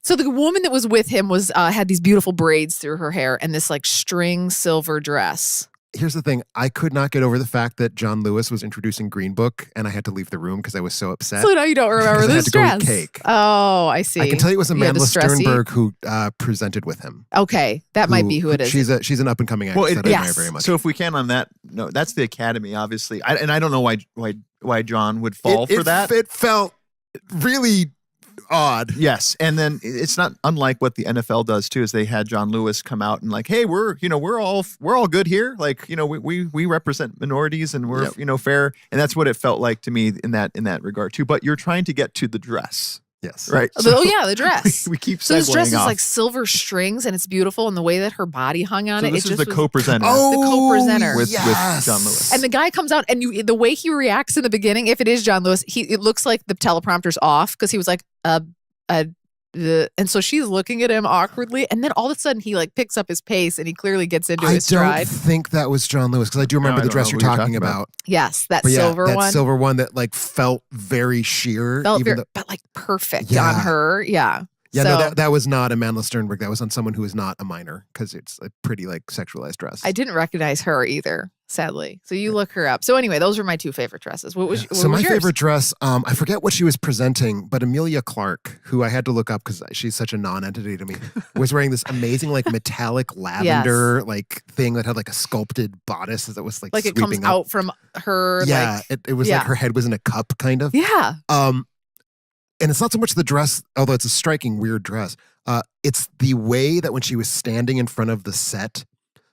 Speaker 3: So the woman that was with him was had these beautiful braids through her hair and this like string silver dress.
Speaker 4: Here's the thing. I could not get over the fact that John Lewis was introducing Green Book, and I had to leave the room because I was so upset.
Speaker 3: So now you don't remember
Speaker 4: Because I had
Speaker 3: this
Speaker 4: to go eat
Speaker 3: dress.
Speaker 4: cake.
Speaker 3: Oh, I see.
Speaker 4: I can tell you it was
Speaker 3: You had
Speaker 4: Amanda
Speaker 3: the stressy-
Speaker 4: Sternberg who presented with him.
Speaker 3: Okay, that might be who it is.
Speaker 4: She's an up and coming actress
Speaker 1: Well,
Speaker 4: that I admire
Speaker 3: yes.
Speaker 4: very much.
Speaker 1: So if we can on that, no, that's the Academy, obviously. And I don't know why John would fall for that.
Speaker 4: It felt really odd.
Speaker 1: Yes, and then it's not unlike what the NFL does too. Is they had John Lewis come out and like, hey, we're all good here. Like, we represent minorities and we're fair, and that's what it felt like to me in that regard too. But you're trying to get to the dress.
Speaker 4: Yes.
Speaker 1: Right.
Speaker 3: The dress.
Speaker 1: We keep
Speaker 3: so this dress is
Speaker 1: off.
Speaker 3: like silver strings and it's beautiful, and the way that her body hung on
Speaker 1: So
Speaker 3: it.
Speaker 1: this
Speaker 3: it
Speaker 1: is
Speaker 3: just
Speaker 1: the co-presenter.
Speaker 3: the co-presenter
Speaker 1: with John Lewis.
Speaker 3: And the guy comes out, and the way he reacts in the beginning, if it is John Lewis, it looks like the teleprompter's off because he was like, and so she's looking at him awkwardly, and then all of a sudden he like picks up his pace and he clearly gets into his stride.
Speaker 4: I don't think that was John Lewis because I do remember the dress you're talking about.
Speaker 3: Yes, that
Speaker 4: silver one that like felt very sheer,
Speaker 3: but like perfect on her. Yeah.
Speaker 4: Yeah, no, that was not Amanda Sternberg. That was on someone who is not a minor because it's a pretty like sexualized dress.
Speaker 3: I didn't recognize her either, sadly. So you look her up. So anyway, those were my two favorite dresses. What was
Speaker 4: my
Speaker 3: yours?
Speaker 4: favorite dress? I forget what she was presenting, but Emilia Clarke, who I had to look up because she's such a non-entity to me, was wearing this amazing like metallic lavender like thing that had like a sculpted bodice that was like
Speaker 3: it comes out from her.
Speaker 4: Yeah, it was like her head was in a cup, kind of.
Speaker 3: Yeah.
Speaker 4: And it's not so much the dress, although it's a striking, weird dress. It's the way that when she was standing in front of the set,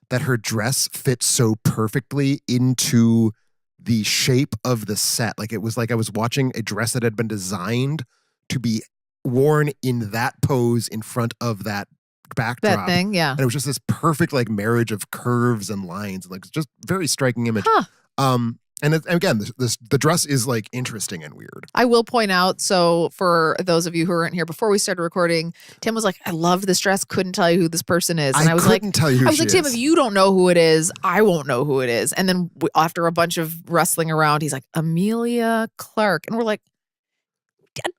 Speaker 4: that her dress fit so perfectly into the shape of the set. Like it was like I was watching a dress that had been designed to be worn in that pose in front of that backdrop.
Speaker 3: That thing, yeah.
Speaker 4: And it was just this perfect like marriage of curves and lines, like just very striking image. And again, the dress is like interesting and weird.
Speaker 3: I will point out, so for those of you who weren't here before we started recording, Tim was like, I love this dress, couldn't tell you who this person is. And I was like,
Speaker 4: tell you who
Speaker 3: I was like, Tim, if you don't know who it is, I won't know who it is. And then after a bunch of wrestling around, he's like, Emilia Clarke. And we're like,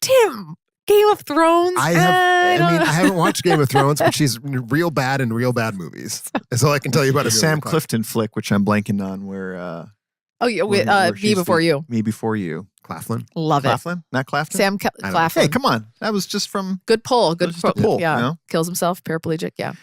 Speaker 3: Tim, Game of Thrones?
Speaker 4: I haven't watched Game of Thrones, but she's real bad in real bad movies. That's all I can tell you about
Speaker 1: the
Speaker 4: Emilia
Speaker 1: Sam
Speaker 4: Clarke.
Speaker 1: Clifton flick, which I'm blanking on, where
Speaker 3: Me Before You.
Speaker 1: Me Before You.
Speaker 4: Claflin?
Speaker 3: Love it.
Speaker 1: Claflin? Not Clafton?
Speaker 3: Sam Claflin.
Speaker 1: Hey, come on. That was just from...
Speaker 3: Good pull. Good
Speaker 1: pull.
Speaker 3: Yeah.
Speaker 1: You know?
Speaker 3: Kills himself, paraplegic. Yeah.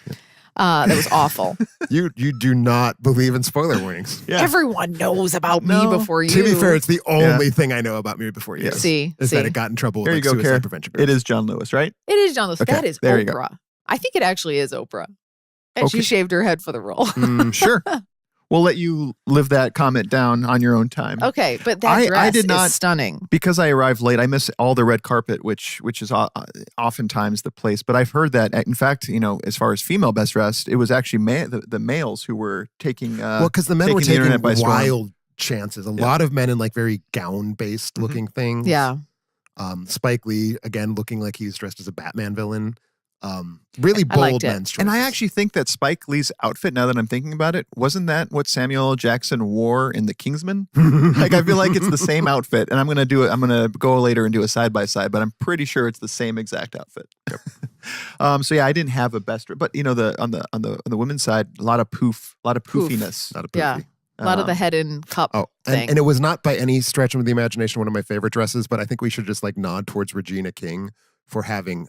Speaker 3: That was awful.
Speaker 4: You do not believe in spoiler warnings.
Speaker 1: Yeah.
Speaker 3: Everyone knows about Me Before You.
Speaker 4: To be fair, it's the only thing I know about Me Before You.
Speaker 1: Yeah.
Speaker 4: Is that it got in trouble with
Speaker 1: There you go,
Speaker 4: suicide prevention groups.
Speaker 1: It is John Lewis, right?
Speaker 3: It is John Lewis.
Speaker 1: Okay,
Speaker 3: That is
Speaker 1: there you go.
Speaker 3: Oprah. I think it actually is Oprah. And she shaved her head for the role.
Speaker 1: Sure. We'll let you live that comment down on your own time.
Speaker 3: Okay, but that dress is stunning.
Speaker 1: Because I arrived late, I missed all the red carpet, which is oftentimes the place. But I've heard that, in fact, as far as female best dressed, it was actually the males who were taking.
Speaker 4: Because the men were taking
Speaker 1: internet by storm.
Speaker 4: wild chances. A lot of men in like very gown-based looking things.
Speaker 3: Yeah.
Speaker 4: Spike Lee, again, looking like he was dressed as a Batman villain. Really bold men's choices.
Speaker 1: And I actually think that Spike Lee's outfit, now that I'm thinking about it, wasn't that what Samuel L. Jackson wore in The Kingsman? Like, I feel like it's the same outfit, and I'm going to go later and do a side by side, but I'm pretty sure it's the same exact outfit. Yep. So yeah, I didn't have a best, but on the women's side, a lot of poofiness,
Speaker 4: A lot of poofy.
Speaker 3: Yeah. A lot of the head in cup thing.
Speaker 4: And it was not by any stretch of the imagination one of my favorite dresses, but I think we should just like nod towards Regina King for having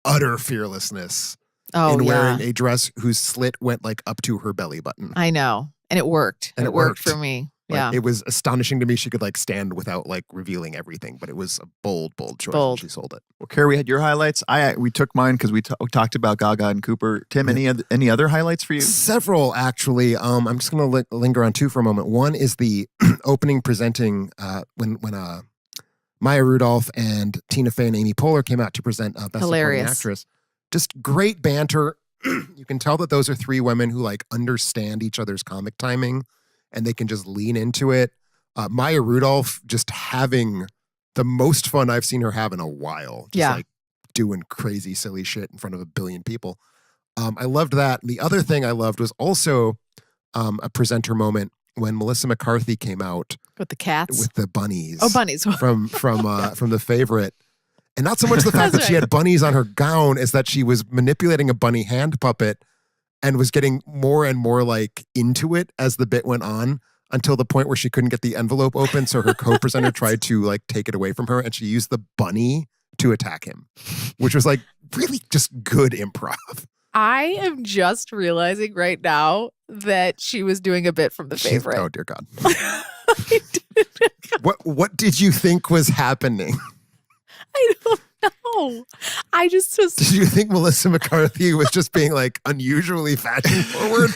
Speaker 4: utter fearlessness in wearing a dress whose slit went like up to her belly button.
Speaker 3: I know. And it worked. And it worked for me.
Speaker 4: Like,
Speaker 3: yeah.
Speaker 4: It was astonishing to me she could like stand without like revealing everything, but it was a bold choice when she sold it.
Speaker 1: Well, Carrie, we had your highlights. We took mine because we talked about Gaga and Cooper. Tim, any other highlights for you?
Speaker 4: Several, actually. I'm just going to linger on two for a moment. One is the opening presenting when Maya Rudolph and Tina Fey and Amy Poehler came out to present Best Supporting Actress. Just great banter. You can tell that those are three women who like understand each other's comic timing and they can just lean into it. Maya Rudolph just having the most fun I've seen her have in a while. Just like doing crazy, silly shit in front of a billion people. I loved that. And the other thing I loved was also a presenter moment when Melissa McCarthy came out
Speaker 3: with the cats,
Speaker 4: with the bunnies.
Speaker 3: Oh, bunnies
Speaker 4: from The Favorite, and not so much the fact that she had bunnies on her gown, is that she was manipulating a bunny hand puppet and was getting more and more like into it as the bit went on, until the point where she couldn't get the envelope open, so her co-presenter tried to like take it away from her, and she used the bunny to attack him, which was like really just good improv.
Speaker 3: I am just realizing right now that she was doing a bit from The Favorite.
Speaker 4: Oh, dear God. What did you think was happening?
Speaker 3: I don't know. know. I just was.
Speaker 4: Did you think Melissa McCarthy was just being like unusually fashion forward?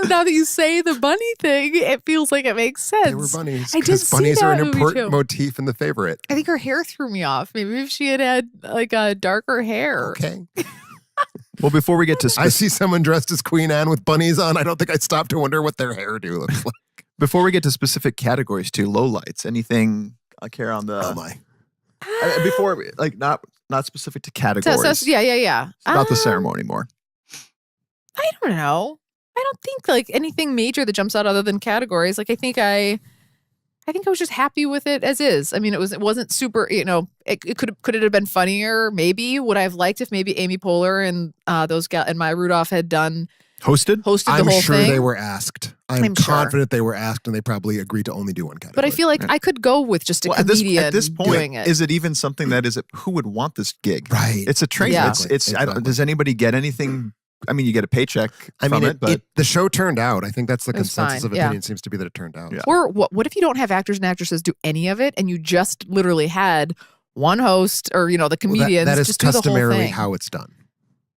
Speaker 3: Now that you say the bunny thing, it feels like it makes sense.
Speaker 4: They were bunnies.
Speaker 3: I did
Speaker 4: Because
Speaker 3: see
Speaker 4: bunnies are
Speaker 3: that
Speaker 4: an
Speaker 3: movie
Speaker 4: important
Speaker 3: too.
Speaker 4: motif in The Favorite.
Speaker 3: I think her hair threw me off. Maybe if she had like a darker hair.
Speaker 4: Okay.
Speaker 1: Well, before we get to
Speaker 4: I see someone dressed as Queen Anne with bunnies on. I don't think I'd stop to wonder what their hairdo looks like.
Speaker 1: before we get to specific categories too, lowlights. Anything I care on the
Speaker 4: Oh my.
Speaker 1: before like not specific to categories.
Speaker 3: Yeah.
Speaker 1: It's about the ceremony more.
Speaker 3: I don't know. I don't think like anything major that jumps out other than categories. Like I think I was just happy with it as is. I mean, it wasn't super. It could it have been funnier? Maybe would I have liked if maybe Amy Poehler and and Maya Rudolph had hosted the
Speaker 4: I'm
Speaker 3: whole
Speaker 4: sure
Speaker 3: thing.
Speaker 4: they were asked. I'm
Speaker 3: sure.
Speaker 4: confident they were asked, and they probably agreed to only do one category.
Speaker 3: But I feel like I could go with just a comedian
Speaker 1: at this point,
Speaker 3: doing it.
Speaker 1: is it even something that who would want this gig?
Speaker 4: Right.
Speaker 1: It's a train.
Speaker 3: Yeah.
Speaker 1: It's I don't, does anybody get anything? I mean, you get a paycheck from it, but
Speaker 4: the show turned out. I think that's the
Speaker 3: It was
Speaker 4: consensus
Speaker 3: fine,
Speaker 4: of
Speaker 3: yeah.
Speaker 4: opinion seems to be that it turned out.
Speaker 1: Yeah.
Speaker 3: Or what if you don't have actors and actresses do any of it, and you just literally had one host or the comedians
Speaker 4: that is
Speaker 3: just do the whole
Speaker 4: customarily
Speaker 3: thing?
Speaker 4: how it's done.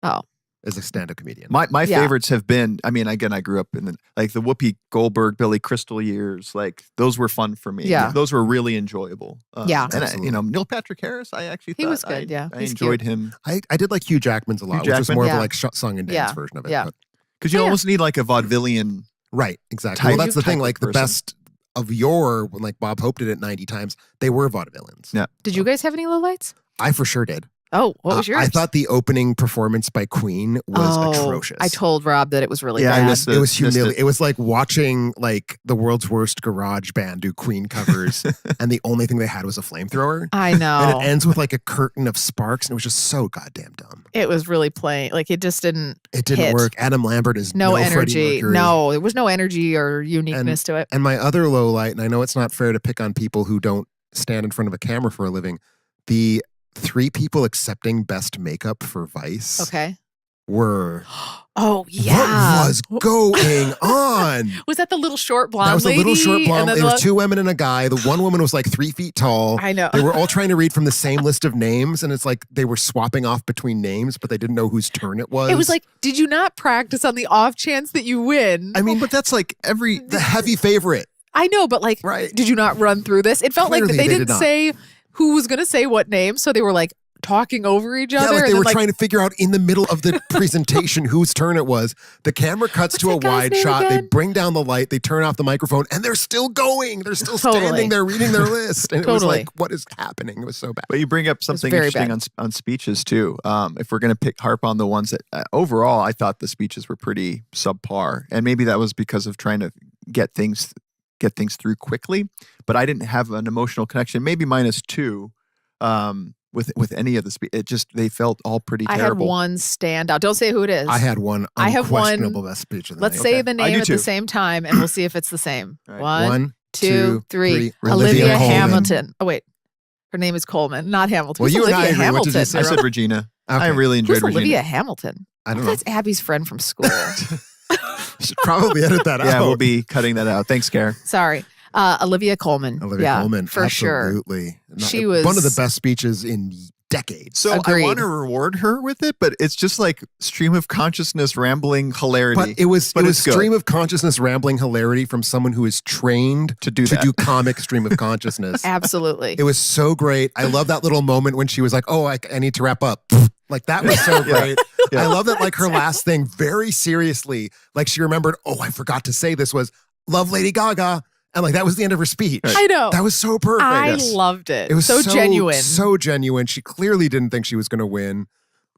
Speaker 3: Oh.
Speaker 4: As a stand-up comedian.
Speaker 1: my
Speaker 3: Yeah.
Speaker 1: favorites have been. I mean, again, I grew up in the Whoopi Goldberg, Billy Crystal years. Like those were fun for me.
Speaker 3: Yeah.
Speaker 1: Those were really enjoyable.
Speaker 3: Yeah.
Speaker 1: and
Speaker 4: Absolutely.
Speaker 1: Neil Patrick Harris. I actually
Speaker 3: He
Speaker 1: thought
Speaker 3: was good, yeah.
Speaker 1: I
Speaker 3: He's
Speaker 1: enjoyed
Speaker 3: cute.
Speaker 1: him
Speaker 4: I did like Hugh Jackman's a lot,
Speaker 1: Hugh
Speaker 4: which was
Speaker 1: Jackman?
Speaker 4: more
Speaker 3: Yeah.
Speaker 4: of a like song and dance
Speaker 3: Yeah.
Speaker 4: version of it.
Speaker 3: Yeah.
Speaker 4: But,
Speaker 1: because you
Speaker 3: Yeah.
Speaker 1: almost need like a vaudevillian.
Speaker 4: right, exactly.
Speaker 1: Type-
Speaker 4: Well, that's the thing.
Speaker 1: type of
Speaker 4: Like the
Speaker 1: person.
Speaker 4: best of yore, when like Bob Hope did it 90 times, they were vaudevillains.
Speaker 1: Yeah.
Speaker 3: Did you guys have any lowlights?
Speaker 4: I for sure did.
Speaker 3: Oh, what was yours?
Speaker 4: I thought the opening performance by Queen was atrocious.
Speaker 3: I told Rob that it was really
Speaker 1: Yeah, I
Speaker 3: bad.
Speaker 1: missed
Speaker 4: it was
Speaker 1: missed
Speaker 4: humiliating. It was like watching like the world's worst garage band do Queen covers, and the only thing they had was a flamethrower.
Speaker 3: I know.
Speaker 4: And it ends with like a curtain of sparks, and it was just so goddamn dumb.
Speaker 3: It was really plain. Like it just didn't.
Speaker 4: It didn't
Speaker 3: hit.
Speaker 4: work. Adam Lambert is
Speaker 3: No
Speaker 4: Freddie
Speaker 3: energy.
Speaker 4: Mercury.
Speaker 3: No, there was no energy or uniqueness to it.
Speaker 4: And my other low light, and I know it's not fair to pick on people who don't stand in front of a camera for a living, the 3 people accepting best makeup for Vice
Speaker 3: Okay.
Speaker 4: were
Speaker 3: Oh yeah.
Speaker 4: what was going on?
Speaker 3: Was that the little short blonde
Speaker 4: That was a little
Speaker 3: lady?
Speaker 4: short
Speaker 3: And
Speaker 4: blonde.
Speaker 3: then
Speaker 4: There
Speaker 3: the-
Speaker 4: was 2 women and a guy. The one woman was like 3 feet tall.
Speaker 3: I know.
Speaker 4: They were all trying to read from the same list of names, and it's like they were swapping off between names, but they didn't know whose turn it was.
Speaker 3: It was like, did you not practice on the off chance that you win?
Speaker 4: I mean,
Speaker 1: But that's like every.
Speaker 4: the heavy favorite.
Speaker 3: I know, but like,
Speaker 4: Right.
Speaker 3: did you not run through this? It felt like
Speaker 4: Clearly
Speaker 3: they
Speaker 4: they did
Speaker 3: didn't
Speaker 4: not.
Speaker 3: say who was going to say what name, so they were like talking over each other.
Speaker 4: Yeah, like
Speaker 3: and
Speaker 4: they
Speaker 3: then,
Speaker 4: were trying to figure out in the middle of the presentation whose turn it was. The camera cuts to a
Speaker 3: that guy's
Speaker 4: wide
Speaker 3: name
Speaker 4: shot. They
Speaker 3: again?
Speaker 4: bring down the light. They turn off the microphone, and they're still going. They're still
Speaker 3: Totally.
Speaker 4: standing there reading their list. And it was
Speaker 3: Totally.
Speaker 4: like, what is happening? It was so bad.
Speaker 1: But you bring up something
Speaker 3: very
Speaker 1: interesting
Speaker 3: bad.
Speaker 1: on speeches too. If we're going to harp on the ones that overall, I thought the speeches were pretty subpar, and maybe that was because of trying to get things through quickly. But I didn't have an emotional connection. Maybe -2 with any of the speech. It just they felt all pretty
Speaker 3: I had
Speaker 1: terrible.
Speaker 3: one standout. Don't say who it is.
Speaker 4: I had one
Speaker 3: I have one-
Speaker 4: unquestionable best speech of the
Speaker 3: Let's
Speaker 4: night.
Speaker 3: say
Speaker 1: Okay.
Speaker 3: the
Speaker 1: I
Speaker 3: name
Speaker 1: do
Speaker 3: at
Speaker 1: too.
Speaker 3: the same time, and we'll see if it's the same.
Speaker 1: All right.
Speaker 3: One, two, three.
Speaker 4: Olivia
Speaker 3: Olivia
Speaker 4: Colman.
Speaker 3: Hamilton. Oh wait, her name is Coleman, not Hamilton.
Speaker 4: Well,
Speaker 3: Who's
Speaker 4: you and
Speaker 3: Olivia
Speaker 4: I agree. What
Speaker 3: Hamilton?
Speaker 4: did you say,
Speaker 1: I said Regina. I
Speaker 4: Okay.
Speaker 1: really enjoyed
Speaker 3: Who's
Speaker 1: Regina.
Speaker 3: Olivia Hamilton?
Speaker 4: I don't
Speaker 3: Oh,
Speaker 4: know.
Speaker 3: that's Abby's friend from school.
Speaker 4: Should probably edit that out.
Speaker 1: Yeah, we'll be cutting that out. Thanks, Gare.
Speaker 3: Sorry, Olivia Colman.
Speaker 4: Olivia
Speaker 3: yeah,
Speaker 4: Colman,
Speaker 3: for sure.
Speaker 4: absolutely.
Speaker 3: She was-
Speaker 4: one of the best speeches in decades.
Speaker 1: So
Speaker 3: Agreed.
Speaker 1: I want to reward her with it, but it's just like stream of consciousness, rambling hilarity.
Speaker 4: But it was
Speaker 1: it's good.
Speaker 4: stream of consciousness rambling hilarity from someone who is trained
Speaker 1: To do that.
Speaker 4: comic stream of consciousness.
Speaker 3: Absolutely.
Speaker 4: It was so great. I love that little moment when she was like, "Oh, I need to wrap up." Like that was so great.
Speaker 1: Yeah.
Speaker 4: I love that. Like her last thing, very seriously, like she remembered. Oh, I forgot to say this was "Love Lady Gaga," and like that was the end of her speech.
Speaker 3: I know.
Speaker 4: That was so perfect.
Speaker 3: I
Speaker 1: yes.
Speaker 3: loved it.
Speaker 4: It was
Speaker 3: so genuine.
Speaker 4: so genuine. She clearly didn't think she was going to win.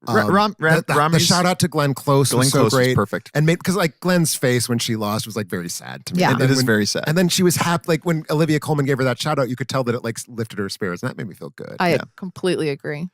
Speaker 4: The
Speaker 1: Rami's
Speaker 4: shout out to Glenn Close
Speaker 1: Glenn
Speaker 4: was so
Speaker 1: Close was
Speaker 4: great,
Speaker 1: perfect.
Speaker 4: and because like Glenn's face when she lost was like very sad to me.
Speaker 3: Yeah.
Speaker 4: And
Speaker 1: It
Speaker 4: then
Speaker 1: is
Speaker 4: when-
Speaker 1: very sad.
Speaker 4: And then she was happy. Like when Olivia Colman gave her that shout out, you could tell that it like lifted her spirits, and that made me feel good.
Speaker 3: I
Speaker 1: Yeah.
Speaker 3: completely agree.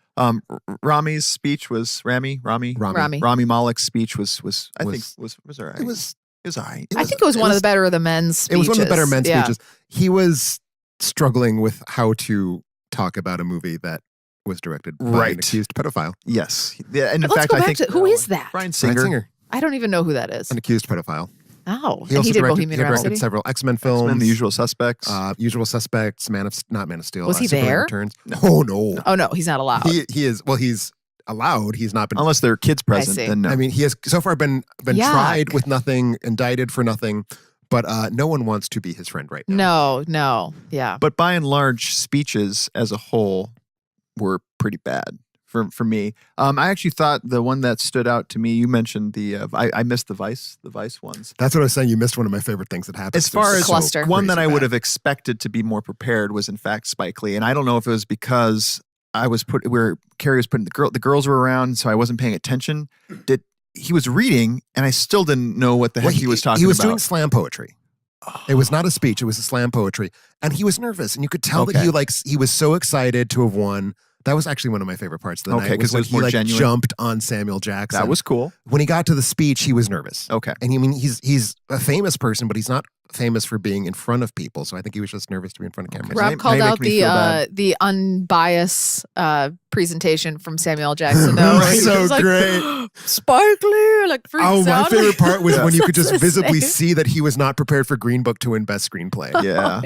Speaker 1: Rami's speech was Rami
Speaker 3: Rami.
Speaker 1: Malek's speech was I think
Speaker 4: Was-
Speaker 1: was all right.
Speaker 4: it was.
Speaker 1: all right.
Speaker 3: I think it was one of the better of the men's speeches.
Speaker 4: It was one of the better men's
Speaker 3: Yeah.
Speaker 4: speeches. He was struggling with how to talk about a movie that was directed by an
Speaker 1: Right.
Speaker 4: accused pedophile.
Speaker 1: Yes. Yeah, and in
Speaker 3: Let's
Speaker 1: fact,
Speaker 3: go
Speaker 1: I
Speaker 3: back
Speaker 1: think
Speaker 3: to who is that?
Speaker 1: Brian
Speaker 4: Bryan
Speaker 1: Singer.
Speaker 4: Singer,
Speaker 3: I don't even know who that is.
Speaker 4: an accused pedophile.
Speaker 3: Oh,
Speaker 4: He
Speaker 3: and
Speaker 4: also
Speaker 3: he did
Speaker 4: directed,
Speaker 3: Bohemian
Speaker 4: he directed
Speaker 3: Rhapsody.
Speaker 4: several X-Men films.
Speaker 1: X-Men, The Usual Suspects.
Speaker 4: Usual Suspects, not Man of Steel.
Speaker 3: Was he
Speaker 4: Superman
Speaker 3: there?
Speaker 4: Returns. Oh no.
Speaker 3: Oh no, he's not allowed.
Speaker 4: He is. Well, he's allowed. He's not been.
Speaker 1: Unless there are kids present,
Speaker 3: see.
Speaker 1: then no.
Speaker 4: I mean, he has so far been
Speaker 3: Yuck.
Speaker 4: tried with nothing, indicted for nothing, but no one wants to be his friend right now.
Speaker 3: No, yeah.
Speaker 1: But by and large, speeches as a whole were pretty bad for me. I actually thought the one that stood out to me, you mentioned I missed the Vice ones.
Speaker 4: That's what I was saying. You missed one of my favorite things that happened.
Speaker 1: As far as
Speaker 3: Cluster.
Speaker 1: one that I would
Speaker 4: bad.
Speaker 1: have expected to be more prepared was in fact Spike Lee. And I don't know if it was because Carrie was putting the girls were around, so I wasn't paying attention. He was reading and I still didn't know what the heck he was talking about.
Speaker 4: He was doing slam poetry. It was not a speech. It was a slam poetry. And he was nervous. And you could tell that he was so excited to have won. That was actually one of my favorite parts of the night.
Speaker 1: because it was
Speaker 4: when
Speaker 1: more
Speaker 4: he
Speaker 1: genuine.
Speaker 4: Jumped on Samuel Jackson.
Speaker 1: That was cool.
Speaker 4: When he got to the speech, he was nervous.
Speaker 1: Okay.
Speaker 4: And he's a famous person, but he's not famous for being in front of people. So I think he was just nervous to be in front of cameras.
Speaker 3: Rob called out the unbiased presentation from Samuel Jackson. Though,
Speaker 4: Right.
Speaker 3: He
Speaker 4: So
Speaker 3: was like,
Speaker 4: great.
Speaker 3: Spike Lee, like freaks
Speaker 4: Oh, my
Speaker 3: out.
Speaker 4: favorite part was when you could just
Speaker 3: That's
Speaker 4: visibly
Speaker 3: insane.
Speaker 4: see that he was not prepared for Green Book to win Best Screenplay.
Speaker 1: Yeah.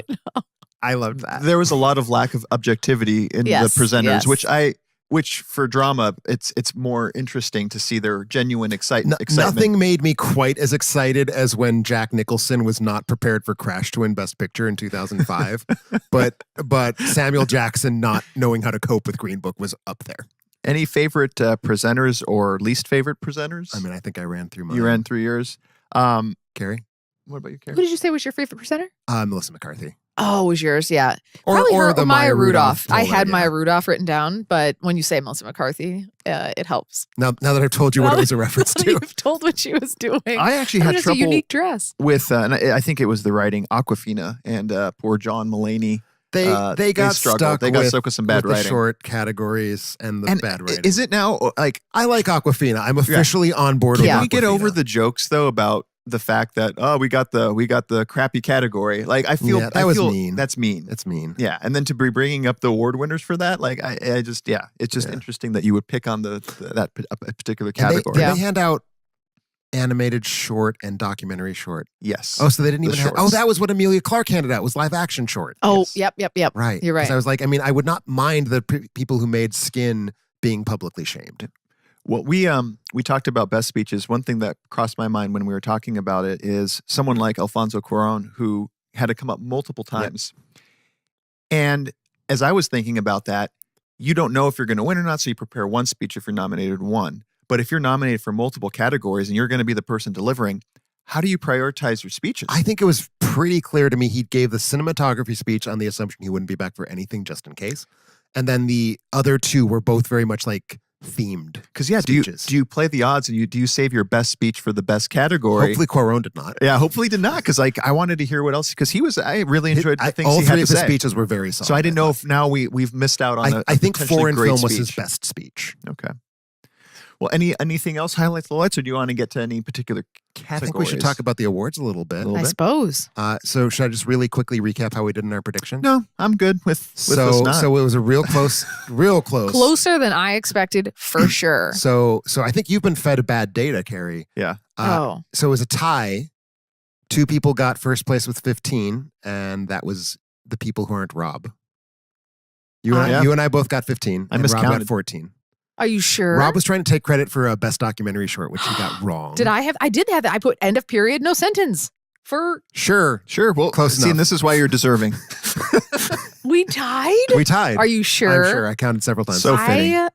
Speaker 4: I loved that.
Speaker 1: There was a lot of lack of objectivity in
Speaker 3: Yes,
Speaker 1: the presenters,
Speaker 3: yes.
Speaker 1: which for drama, it's more interesting to see their genuine excitement.
Speaker 4: Nothing made me quite as excited as when Jack Nicholson was not prepared for Crash to win Best Picture in 2005. but Samuel Jackson not knowing how to cope with Green Book was up there.
Speaker 1: Any favorite presenters or least favorite presenters?
Speaker 4: I mean, I think I ran through mine.
Speaker 1: You ran through yours.
Speaker 4: Carrie?
Speaker 1: What about you,
Speaker 3: Who
Speaker 1: Carrie?
Speaker 3: did you say was your favorite presenter?
Speaker 4: Melissa McCarthy.
Speaker 3: Oh, it was yours, yeah.
Speaker 4: Or
Speaker 3: Probably her
Speaker 4: the
Speaker 3: Maya Rudolph. I
Speaker 4: Toller,
Speaker 3: had
Speaker 4: yeah.
Speaker 3: Maya Rudolph written down, but when you say Melissa McCarthy, it helps.
Speaker 4: Now that I've told you what it was a reference
Speaker 3: Now
Speaker 4: to.
Speaker 3: You've told what she was doing.
Speaker 1: I actually
Speaker 3: It
Speaker 1: had
Speaker 3: was
Speaker 1: trouble
Speaker 3: a unique dress.
Speaker 1: with, and I think it was the writing, Aquafina and poor John Mulaney.
Speaker 4: They got
Speaker 1: struggled.
Speaker 4: stuck.
Speaker 1: They got stuck with some bad
Speaker 4: with the
Speaker 1: writing.
Speaker 4: short categories and the bad writing.
Speaker 1: Is it now like?
Speaker 4: I like Aquafina. I'm officially on board with
Speaker 3: Yeah.
Speaker 1: Can we get
Speaker 4: Aquafina.
Speaker 1: over the jokes though about the fact that we got the crappy category? Like I feel
Speaker 4: that was mean.
Speaker 1: That's mean.
Speaker 4: It's mean.
Speaker 1: Yeah, and then to be bringing up the award winners for that, like it's just interesting that you would pick on a particular
Speaker 4: And
Speaker 1: category.
Speaker 4: they hand out animated short and documentary short.
Speaker 1: Yes.
Speaker 4: Oh, so they didn't
Speaker 1: The
Speaker 4: even have. Oh,
Speaker 1: shorts.
Speaker 4: that was what Amelia Clark handed out, was live action short.
Speaker 3: Oh,
Speaker 1: Yes.
Speaker 3: yep.
Speaker 4: Right.
Speaker 3: You're right.
Speaker 4: 'Cause I was like, I mean, I would not mind the people who made Skin being publicly shamed.
Speaker 1: Well, we talked about best speeches. One thing that crossed my mind when we were talking about it is someone like Alfonso Cuarón, who had to come up multiple times. And as I was thinking about that, you don't know if you're going to win or not, so you prepare one speech if you're nominated one. But if you're nominated for multiple categories and you're going to be the person delivering, how do you prioritize your speeches?
Speaker 4: I think it was pretty clear to me he gave the cinematography speech on the assumption he wouldn't be back for anything just in case. And then the other two were both very much like themed.
Speaker 1: Because do
Speaker 4: speeches.
Speaker 1: you play the odds and do you save your best speech for the best category?
Speaker 4: Hopefully Cuarón did not.
Speaker 1: Yeah, hopefully did not, because I wanted to hear what else, because I really enjoyed the things
Speaker 4: all
Speaker 1: he
Speaker 4: three
Speaker 1: had
Speaker 4: of
Speaker 1: to
Speaker 4: his
Speaker 1: say.
Speaker 4: speeches were very solid.
Speaker 1: So I didn't know
Speaker 4: thought.
Speaker 1: if now we've missed out on
Speaker 4: I think
Speaker 1: potentially
Speaker 4: foreign
Speaker 1: great
Speaker 4: film was
Speaker 1: speech.
Speaker 4: his best speech.
Speaker 1: Okay. Well, anything else highlights the lights, or do you want to get to any particular categories?
Speaker 4: I think we should talk about the awards a little bit.
Speaker 3: I suppose.
Speaker 4: So should I just really quickly recap how we did in our prediction?
Speaker 1: No, I'm good with us not.
Speaker 4: So it was a real close, real close.
Speaker 3: Closer than I expected, for sure.
Speaker 4: So I think you've been fed bad data, Carrie.
Speaker 1: Yeah.
Speaker 4: So it was a tie. Two people got first place with 15, and that was the people who aren't Rob. You and I both got 15.
Speaker 1: I
Speaker 4: and Rob
Speaker 1: miscounted.
Speaker 4: got 14.
Speaker 3: Are you sure?
Speaker 4: Rob was trying to take credit for a best documentary short, which he got wrong.
Speaker 3: I did have that. I put end of period, no sentence. For
Speaker 4: Sure.
Speaker 1: Well,
Speaker 4: Close
Speaker 1: see,
Speaker 4: enough.
Speaker 1: and this is why you're deserving.
Speaker 3: we tied?
Speaker 4: We tied.
Speaker 3: Are you sure?
Speaker 4: I'm sure. I counted several times.
Speaker 1: So fitting.
Speaker 3: I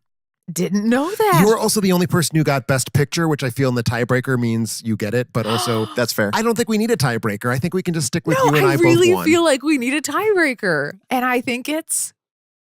Speaker 3: didn't know that.
Speaker 4: You were also the only person who got best picture, which I feel in the tiebreaker means you get it, but also
Speaker 1: That's fair.
Speaker 4: I don't think we need a tiebreaker. I think we can just stick with
Speaker 3: no,
Speaker 4: you and I
Speaker 3: really
Speaker 4: both won.
Speaker 3: feel like we need a tiebreaker. And I think it's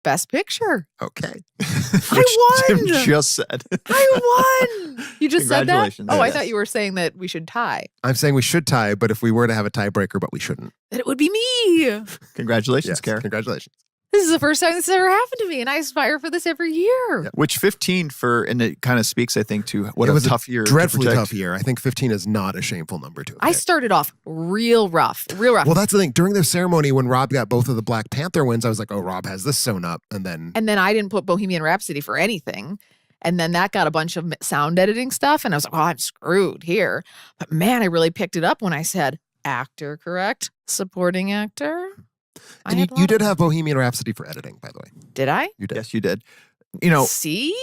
Speaker 3: best picture.
Speaker 4: Okay.
Speaker 3: I
Speaker 1: Tim
Speaker 3: won.
Speaker 1: just said.
Speaker 3: I won. You just said that?
Speaker 1: Congratulations.
Speaker 3: Oh, I
Speaker 1: Yes.
Speaker 3: thought you were saying that we should tie.
Speaker 4: I'm saying we should tie, but if we were to have a tiebreaker, but we shouldn't.
Speaker 3: That it would be me.
Speaker 1: Congratulations,
Speaker 4: Yes.
Speaker 1: Kara.
Speaker 4: Congratulations.
Speaker 3: This is the first time this has ever happened to me, and I aspire for this every year.
Speaker 1: Which 15 and it kind of speaks, I think, to what
Speaker 4: It
Speaker 1: a
Speaker 4: was
Speaker 1: tough year. to
Speaker 4: Dreadfully
Speaker 1: predict.
Speaker 4: tough year. I think 15 is not a shameful number to have
Speaker 3: I
Speaker 4: hit.
Speaker 3: started off real rough.
Speaker 4: Well, that's the thing. During the ceremony, when Rob got both of the Black Panther wins, I was like, oh, Rob has this sewn up. And then
Speaker 3: And then I didn't put Bohemian Rhapsody for anything. And then that got a bunch of sound editing stuff. And I was like, well, I'm screwed here. But man, I really picked it up when I said actor, correct? Supporting actor.
Speaker 4: And you did have Bohemian Rhapsody for editing, by the way.
Speaker 3: Did I?
Speaker 4: You did.
Speaker 1: Yes, you did. You know,
Speaker 3: see,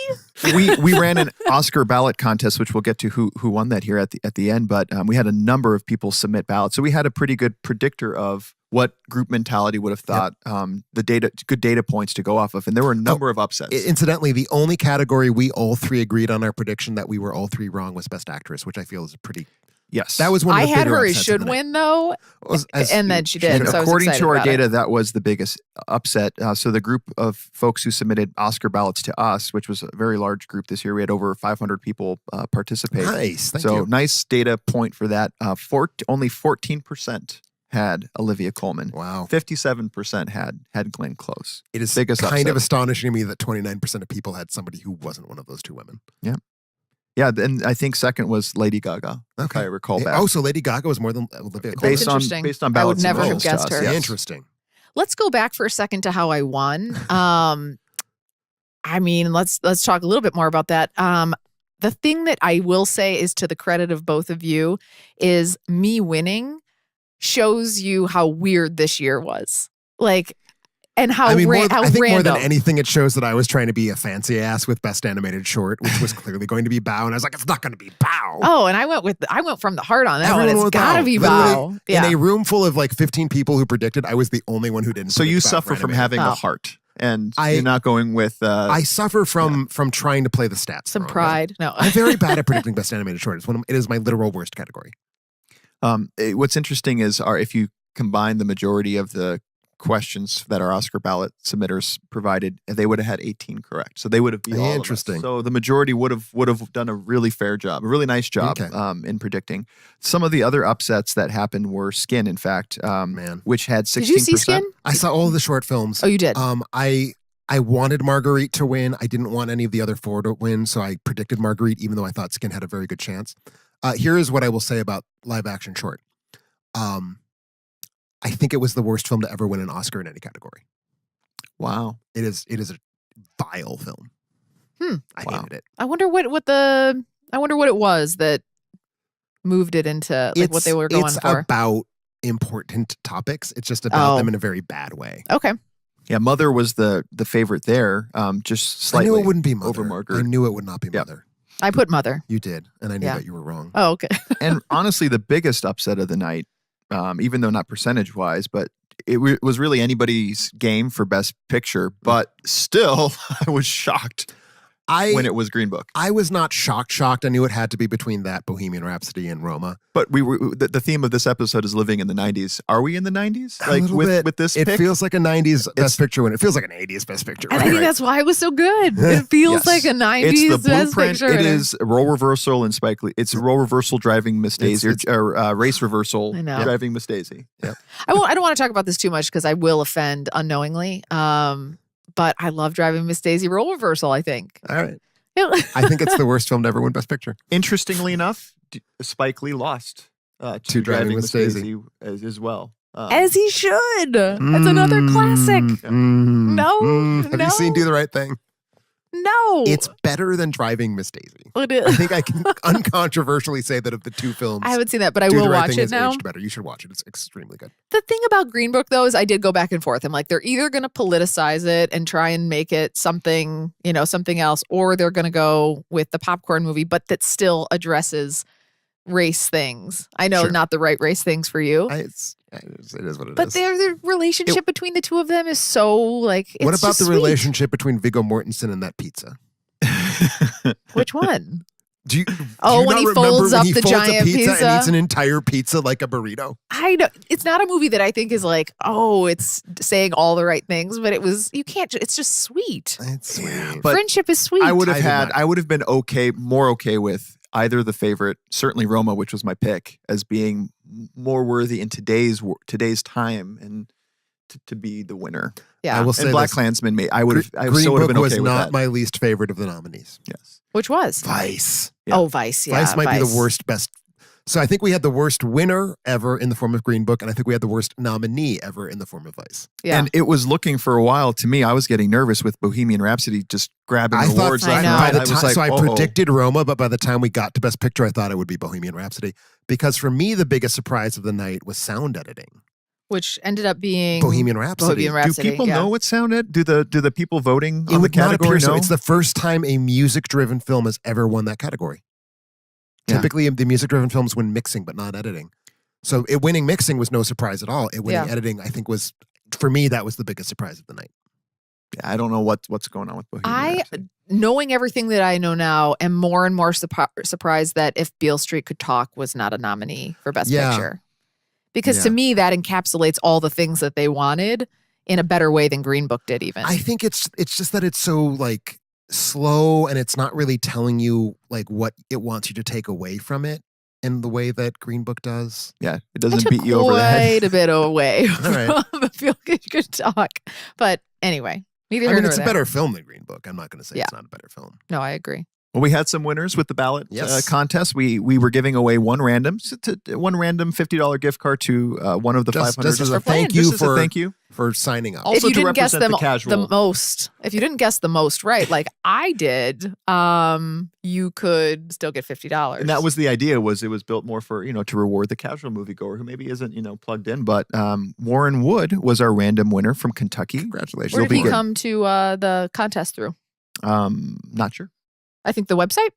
Speaker 1: we ran an Oscar ballot contest, which we'll get to who won that here at the end. But we had a number of people submit ballots, so we had a pretty good predictor of what group mentality would have thought. Good data points to go off of, and there were a number of upsets.
Speaker 4: Incidentally, the only category we all three agreed on our prediction that we were all three wrong was Best Actress, which I feel is a pretty.
Speaker 1: Yes,
Speaker 4: that was one. Of the
Speaker 3: I had
Speaker 4: bigger
Speaker 3: her as
Speaker 4: upsets
Speaker 3: should
Speaker 4: of the
Speaker 3: win though, and then she did.
Speaker 1: And
Speaker 3: so
Speaker 1: according
Speaker 3: I was
Speaker 1: to our
Speaker 3: about
Speaker 1: data,
Speaker 3: it.
Speaker 1: that was the biggest upset. So the group of folks who submitted Oscar ballots to us, which was a very large group this year, we had over 500 people participate.
Speaker 4: Nice, thank
Speaker 1: so
Speaker 4: you.
Speaker 1: nice data point for that. Only 14% had Olivia Colman.
Speaker 4: Wow.
Speaker 1: 57% had Glenn Close.
Speaker 4: It is
Speaker 1: biggest
Speaker 4: kind
Speaker 1: upset.
Speaker 4: of astonishing to me that 29% of people had somebody who wasn't one of those two women.
Speaker 1: Yeah. Yeah, and I think second was Lady Gaga. If I recall back.
Speaker 4: Oh, so Lady Gaga was more than Olivia Colman.
Speaker 1: based on
Speaker 3: interesting.
Speaker 1: ballots.
Speaker 3: I would never have
Speaker 1: submissions to
Speaker 3: guessed
Speaker 1: us,
Speaker 3: her.
Speaker 1: yes.
Speaker 4: Interesting.
Speaker 3: Let's go back for a second to how I won. I mean, let's talk a little bit more about that. The thing that I will say is to the credit of both of you is me winning shows you how weird this year was. Like, and how
Speaker 4: I think
Speaker 3: random.
Speaker 4: more than anything, it shows that I was trying to be a fancy ass with Best Animated Short, which was clearly going to be Bow, and I was like, it's not going to be Bow.
Speaker 3: Oh, and I went from the heart on that
Speaker 4: Everyone
Speaker 3: one. It's
Speaker 4: went
Speaker 3: gotta
Speaker 4: Bow.
Speaker 3: be
Speaker 4: Literally,
Speaker 3: Bow. Yeah.
Speaker 4: In a room full of like 15 people who predicted, I was the only one who didn't.
Speaker 1: So you
Speaker 4: predict Bow
Speaker 1: suffer
Speaker 4: for
Speaker 1: from
Speaker 4: animated.
Speaker 1: having a heart, and
Speaker 4: I-
Speaker 1: you're not going with.
Speaker 4: I suffer from trying to play the stats.
Speaker 3: Some
Speaker 4: the wrong way.
Speaker 3: pride. No.
Speaker 4: I'm very bad at predicting Best Animated Short. It is my literal worst category.
Speaker 1: What's interesting is if you combine the majority of the questions that our Oscar ballot submitters provided, they would have had 18 correct. So they would have beat all of us.
Speaker 4: Interesting.
Speaker 1: So the majority would have done a really fair job, a really nice job in predicting. Some of the other upsets that happened were Skin, in fact, which had 16%.
Speaker 3: Did you see Skin?
Speaker 4: I saw all of the short films.
Speaker 3: Oh, you did?
Speaker 4: I wanted Marguerite to win. I didn't want any of the other four to win, so I predicted Marguerite, even though I thought Skin had a very good chance. Here is what I will say about live action short. I think it was the worst film to ever win an Oscar in any category.
Speaker 1: Wow.
Speaker 4: It is a vile film. I hated it.
Speaker 3: I wonder what it was that moved it into what they were going
Speaker 4: it's
Speaker 3: for.
Speaker 4: about important topics. It's just about them in a very bad way.
Speaker 3: Okay.
Speaker 1: Yeah, Mother was the favorite there, just slightly.
Speaker 4: I knew it wouldn't be Mother.
Speaker 1: Over Margaret.
Speaker 4: I knew it would not be
Speaker 1: Yeah.
Speaker 4: Mother.
Speaker 3: I put Mother.
Speaker 4: You did, and I knew that you were wrong.
Speaker 3: Oh, okay.
Speaker 1: And honestly, the biggest upset of the night, even though not percentage-wise, but it was really anybody's game for Best Picture. But still, I was shocked when it was Green Book.
Speaker 4: I was not shocked. I knew it had to be between that, Bohemian Rhapsody, and Roma.
Speaker 1: But the theme of this episode is living in the 90s. Are we in the 90s?
Speaker 4: A little bit.
Speaker 1: With this
Speaker 4: it
Speaker 1: pick?
Speaker 4: feels like a 90s Best Picture win. It feels like an 80s Best Picture win.
Speaker 3: And I think that's why it was so good. It feels
Speaker 1: Yes.
Speaker 3: like a 90s
Speaker 1: It's the
Speaker 3: Best
Speaker 1: blueprint.
Speaker 3: Picture.
Speaker 1: It is role reversal and Spike Lee. It's role reversal driving Miss Daisy,
Speaker 4: It's-
Speaker 1: or race reversal
Speaker 3: I know.
Speaker 1: driving Miss Daisy. Yep.
Speaker 3: I don't want to talk about this too much because I will offend unknowingly. But I love Driving Miss Daisy role reversal, I think.
Speaker 4: All right. I think it's the worst film to ever win Best Picture.
Speaker 1: Interestingly enough, Spike Lee lost to Driving Miss Daisy as well.
Speaker 3: As he should. That's another classic. No,
Speaker 4: Have
Speaker 3: no.
Speaker 4: you seen Do the Right Thing?
Speaker 3: No.
Speaker 4: It's better than Driving Miss Daisy.
Speaker 3: It
Speaker 4: I
Speaker 3: is.
Speaker 4: think I can uncontroversially say that of the two films,
Speaker 3: I haven't seen that, but I
Speaker 4: Do
Speaker 3: will
Speaker 4: the Right
Speaker 3: watch
Speaker 4: Thing
Speaker 3: it
Speaker 4: is
Speaker 3: now.
Speaker 4: aged better. You should watch it. It's extremely good.
Speaker 3: The thing about Green Book, though, is I did go back and forth. I'm like, they're either going to politicize it and try and make it something, something else, or they're going to go with the popcorn movie, but that still addresses race things. I know
Speaker 4: Sure.
Speaker 3: not the right race things for you,
Speaker 4: It is what it is.
Speaker 3: but the relationship between the two of them is so like. It's
Speaker 4: What about
Speaker 3: just
Speaker 4: the
Speaker 3: sweet.
Speaker 4: relationship between Viggo Mortensen and that pizza?
Speaker 3: Which one?
Speaker 4: Do you
Speaker 3: Oh, when
Speaker 4: not
Speaker 3: he
Speaker 4: remember
Speaker 3: folds
Speaker 4: when
Speaker 3: up
Speaker 4: he
Speaker 3: the
Speaker 4: folds
Speaker 3: giant
Speaker 4: a pizza
Speaker 3: pizza?
Speaker 4: and eats an entire pizza like a burrito?
Speaker 3: I know it's not a movie that I think is like, oh, it's saying all the right things, but you can't. It's just sweet.
Speaker 4: It's sweet.
Speaker 1: But
Speaker 3: Friendship is sweet.
Speaker 1: I would
Speaker 4: I
Speaker 1: have
Speaker 4: did not.
Speaker 1: been more okay with either the favorite, certainly Roma, which was my pick, as being more worthy in today's time and to be the winner.
Speaker 3: Yeah.
Speaker 4: I will say
Speaker 1: And Black
Speaker 4: this.
Speaker 1: Klansman, I would
Speaker 4: Green
Speaker 1: have
Speaker 4: Book
Speaker 1: been
Speaker 4: was
Speaker 1: okay with
Speaker 4: not
Speaker 1: that.
Speaker 4: my least favorite of the nominees.
Speaker 1: Yes.
Speaker 3: Which was?
Speaker 4: Vice.
Speaker 1: Yeah.
Speaker 3: Oh, Vice. Yeah,
Speaker 4: Vice might be the worst best So I think we had the worst winner ever in the form of Green Book, and I think we had the worst nominee ever in the form of Vice.
Speaker 3: Yeah.
Speaker 1: And it was looking for a while. To me, I was getting nervous with Bohemian Rhapsody just grabbing
Speaker 4: I thought
Speaker 1: awards.
Speaker 3: I
Speaker 1: left
Speaker 3: know.
Speaker 1: and
Speaker 4: by
Speaker 1: right.
Speaker 4: the
Speaker 1: I was
Speaker 4: time,
Speaker 1: like,
Speaker 4: so I
Speaker 1: uh-oh.
Speaker 4: predicted Roma, but by the time we got to Best Picture, I thought it would be Bohemian Rhapsody. Because for me, the biggest surprise of the night was sound editing.
Speaker 3: Which ended up being
Speaker 4: Bohemian Rhapsody.
Speaker 3: Bohemian
Speaker 1: Do
Speaker 3: Rhapsody.
Speaker 1: people
Speaker 3: yeah.
Speaker 1: know what sounded? Do the people voting
Speaker 4: It
Speaker 1: on the
Speaker 4: would not
Speaker 1: category
Speaker 4: appear so.
Speaker 1: know?
Speaker 4: It's the first time a music-driven film has ever won that category.
Speaker 1: Yeah.
Speaker 4: Typically, the music-driven films win mixing, but not editing. So it winning mixing was no surprise at all. It winning editing, I think, was, for me, that was the biggest surprise of the night.
Speaker 1: Yeah, I don't know what's going on with Bohemian Rhapsody.
Speaker 3: Knowing everything that I know now, am more and more surprised that If Beale Street Could Talk was not a nominee for Best Picture. Because to me, that encapsulates all the things that they wanted in a better way than Green Book did even.
Speaker 4: I think it's just that it's so like slow and it's not really telling you like what it wants you to take away from it in the way that Green Book does.
Speaker 1: Yeah, it
Speaker 3: I
Speaker 1: doesn't
Speaker 3: took
Speaker 1: beat you over the head.
Speaker 3: quite a bit away
Speaker 4: right.
Speaker 3: from If Beale Could Talk. But anyway, neither
Speaker 4: I
Speaker 3: here
Speaker 4: mean,
Speaker 3: nor
Speaker 4: it's a
Speaker 3: there.
Speaker 4: better film than Green Book. I'm not going to say
Speaker 3: Yeah.
Speaker 4: it's not a better film.
Speaker 3: No, I agree.
Speaker 1: Well, we had some winners with the ballot
Speaker 4: Yes.
Speaker 1: contest. We were giving away one random $50 gift card to one of the
Speaker 4: Just
Speaker 1: 500.
Speaker 4: as a
Speaker 3: for playing.
Speaker 4: thank you
Speaker 1: Just as a
Speaker 4: for
Speaker 1: thank you.
Speaker 4: for signing up.
Speaker 1: Also
Speaker 3: if you
Speaker 1: to
Speaker 3: didn't guess
Speaker 1: represent
Speaker 3: them
Speaker 1: the casual.
Speaker 3: most, if you didn't guess the most right, like I did, you could still get $50.
Speaker 1: And that was the idea. It was built more for to reward the casual moviegoer who maybe isn't plugged in. But Warren Wood was our random winner from Kentucky.
Speaker 4: Congratulations.
Speaker 3: Where
Speaker 1: You'll
Speaker 3: did
Speaker 1: be
Speaker 3: he
Speaker 1: good.
Speaker 3: come to the contest through?
Speaker 1: Not sure.
Speaker 3: I think the website.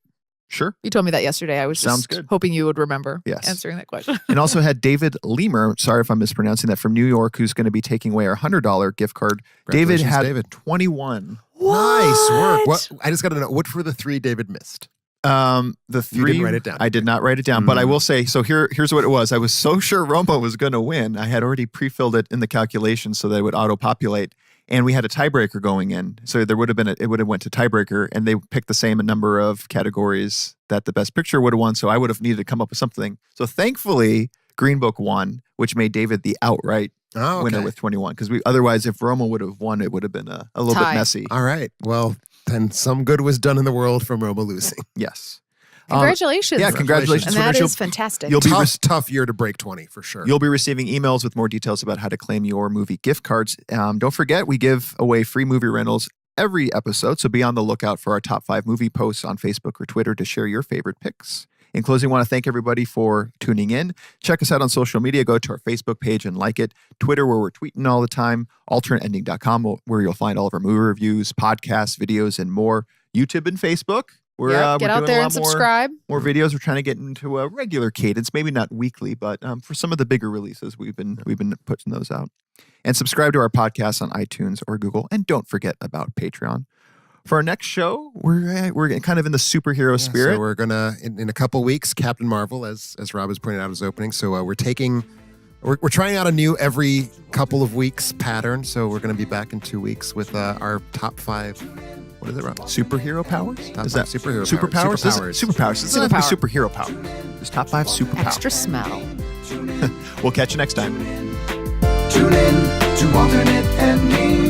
Speaker 1: Sure.
Speaker 3: You told me that yesterday. I was
Speaker 1: Sounds
Speaker 3: just
Speaker 1: good.
Speaker 3: hoping you would remember
Speaker 1: Yes.
Speaker 3: answering that question.
Speaker 1: And also had David Lemer, sorry if I'm mispronouncing that, from New York, who's going to be taking away our $100 gift card. David
Speaker 4: Congratulations,
Speaker 1: had
Speaker 4: David.
Speaker 1: 21.
Speaker 4: Nice work.
Speaker 3: What?
Speaker 4: What? I just got to know, what were the three David missed?
Speaker 1: The three.
Speaker 4: You didn't write it down.
Speaker 1: I did not write it down, but I will say, so here's what it was. I was so sure Roma was going to win. I had already pre-filled it in the calculation so that it would auto-populate. And we had a tiebreaker going in. So there would have been it would have went to tiebreaker, and they picked the same number of categories that the Best Picture would have won. So I would have needed to come up with something. So thankfully, Green Book won, which made David the outright winner with 21. Because otherwise, if Roma would have won, it would have been a little bit messy.
Speaker 4: All right. Well, then some good was done in the world from Roma losing.
Speaker 1: Yes.
Speaker 3: Congratulations.
Speaker 1: Yeah, congratulations.
Speaker 3: And that
Speaker 1: Winners.
Speaker 3: is fantastic.
Speaker 1: You'll be
Speaker 4: Tough year to break 20 for sure.
Speaker 1: You'll be receiving emails with more details about how to claim your movie gift cards. Don't forget, we give away free movie rentals every episode, so be on the lookout for our top 5 movie posts on Facebook or Twitter to share your favorite picks. In closing, I want to thank everybody for tuning in. Check us out on social media. Go to our Facebook page and like it. Twitter, where we're tweeting all the time. AlternateEnding.com, where you'll find all of our movie reviews, podcasts, videos, and more. YouTube and Facebook. We're
Speaker 3: get
Speaker 1: we're
Speaker 3: out
Speaker 1: doing
Speaker 3: there
Speaker 1: a
Speaker 3: and
Speaker 1: lot
Speaker 3: subscribe.
Speaker 1: more videos. We're trying to get into a regular cadence, maybe not weekly, but for some of the bigger releases, we've been putting those out. And subscribe to our podcast on iTunes or Google. And don't forget about Patreon. For our next show, we're kind of in the superhero spirit.
Speaker 4: So we're gonna in a couple weeks, Captain Marvel, as Rob has pointed out, is opening. So we're trying out a new every couple of weeks pattern. So we're gonna be back in 2 weeks with our top 5. What is it, Rob?
Speaker 1: Superhero powers?
Speaker 4: Top
Speaker 1: Is
Speaker 4: 5
Speaker 1: that
Speaker 4: superhero
Speaker 1: superpowers?
Speaker 4: powers?
Speaker 1: Superpowers. It doesn't have to be superhero power. Just top 5 superpowers.
Speaker 3: Extra smell.
Speaker 1: We'll catch you next time.
Speaker 2: Tune in to alternate ending.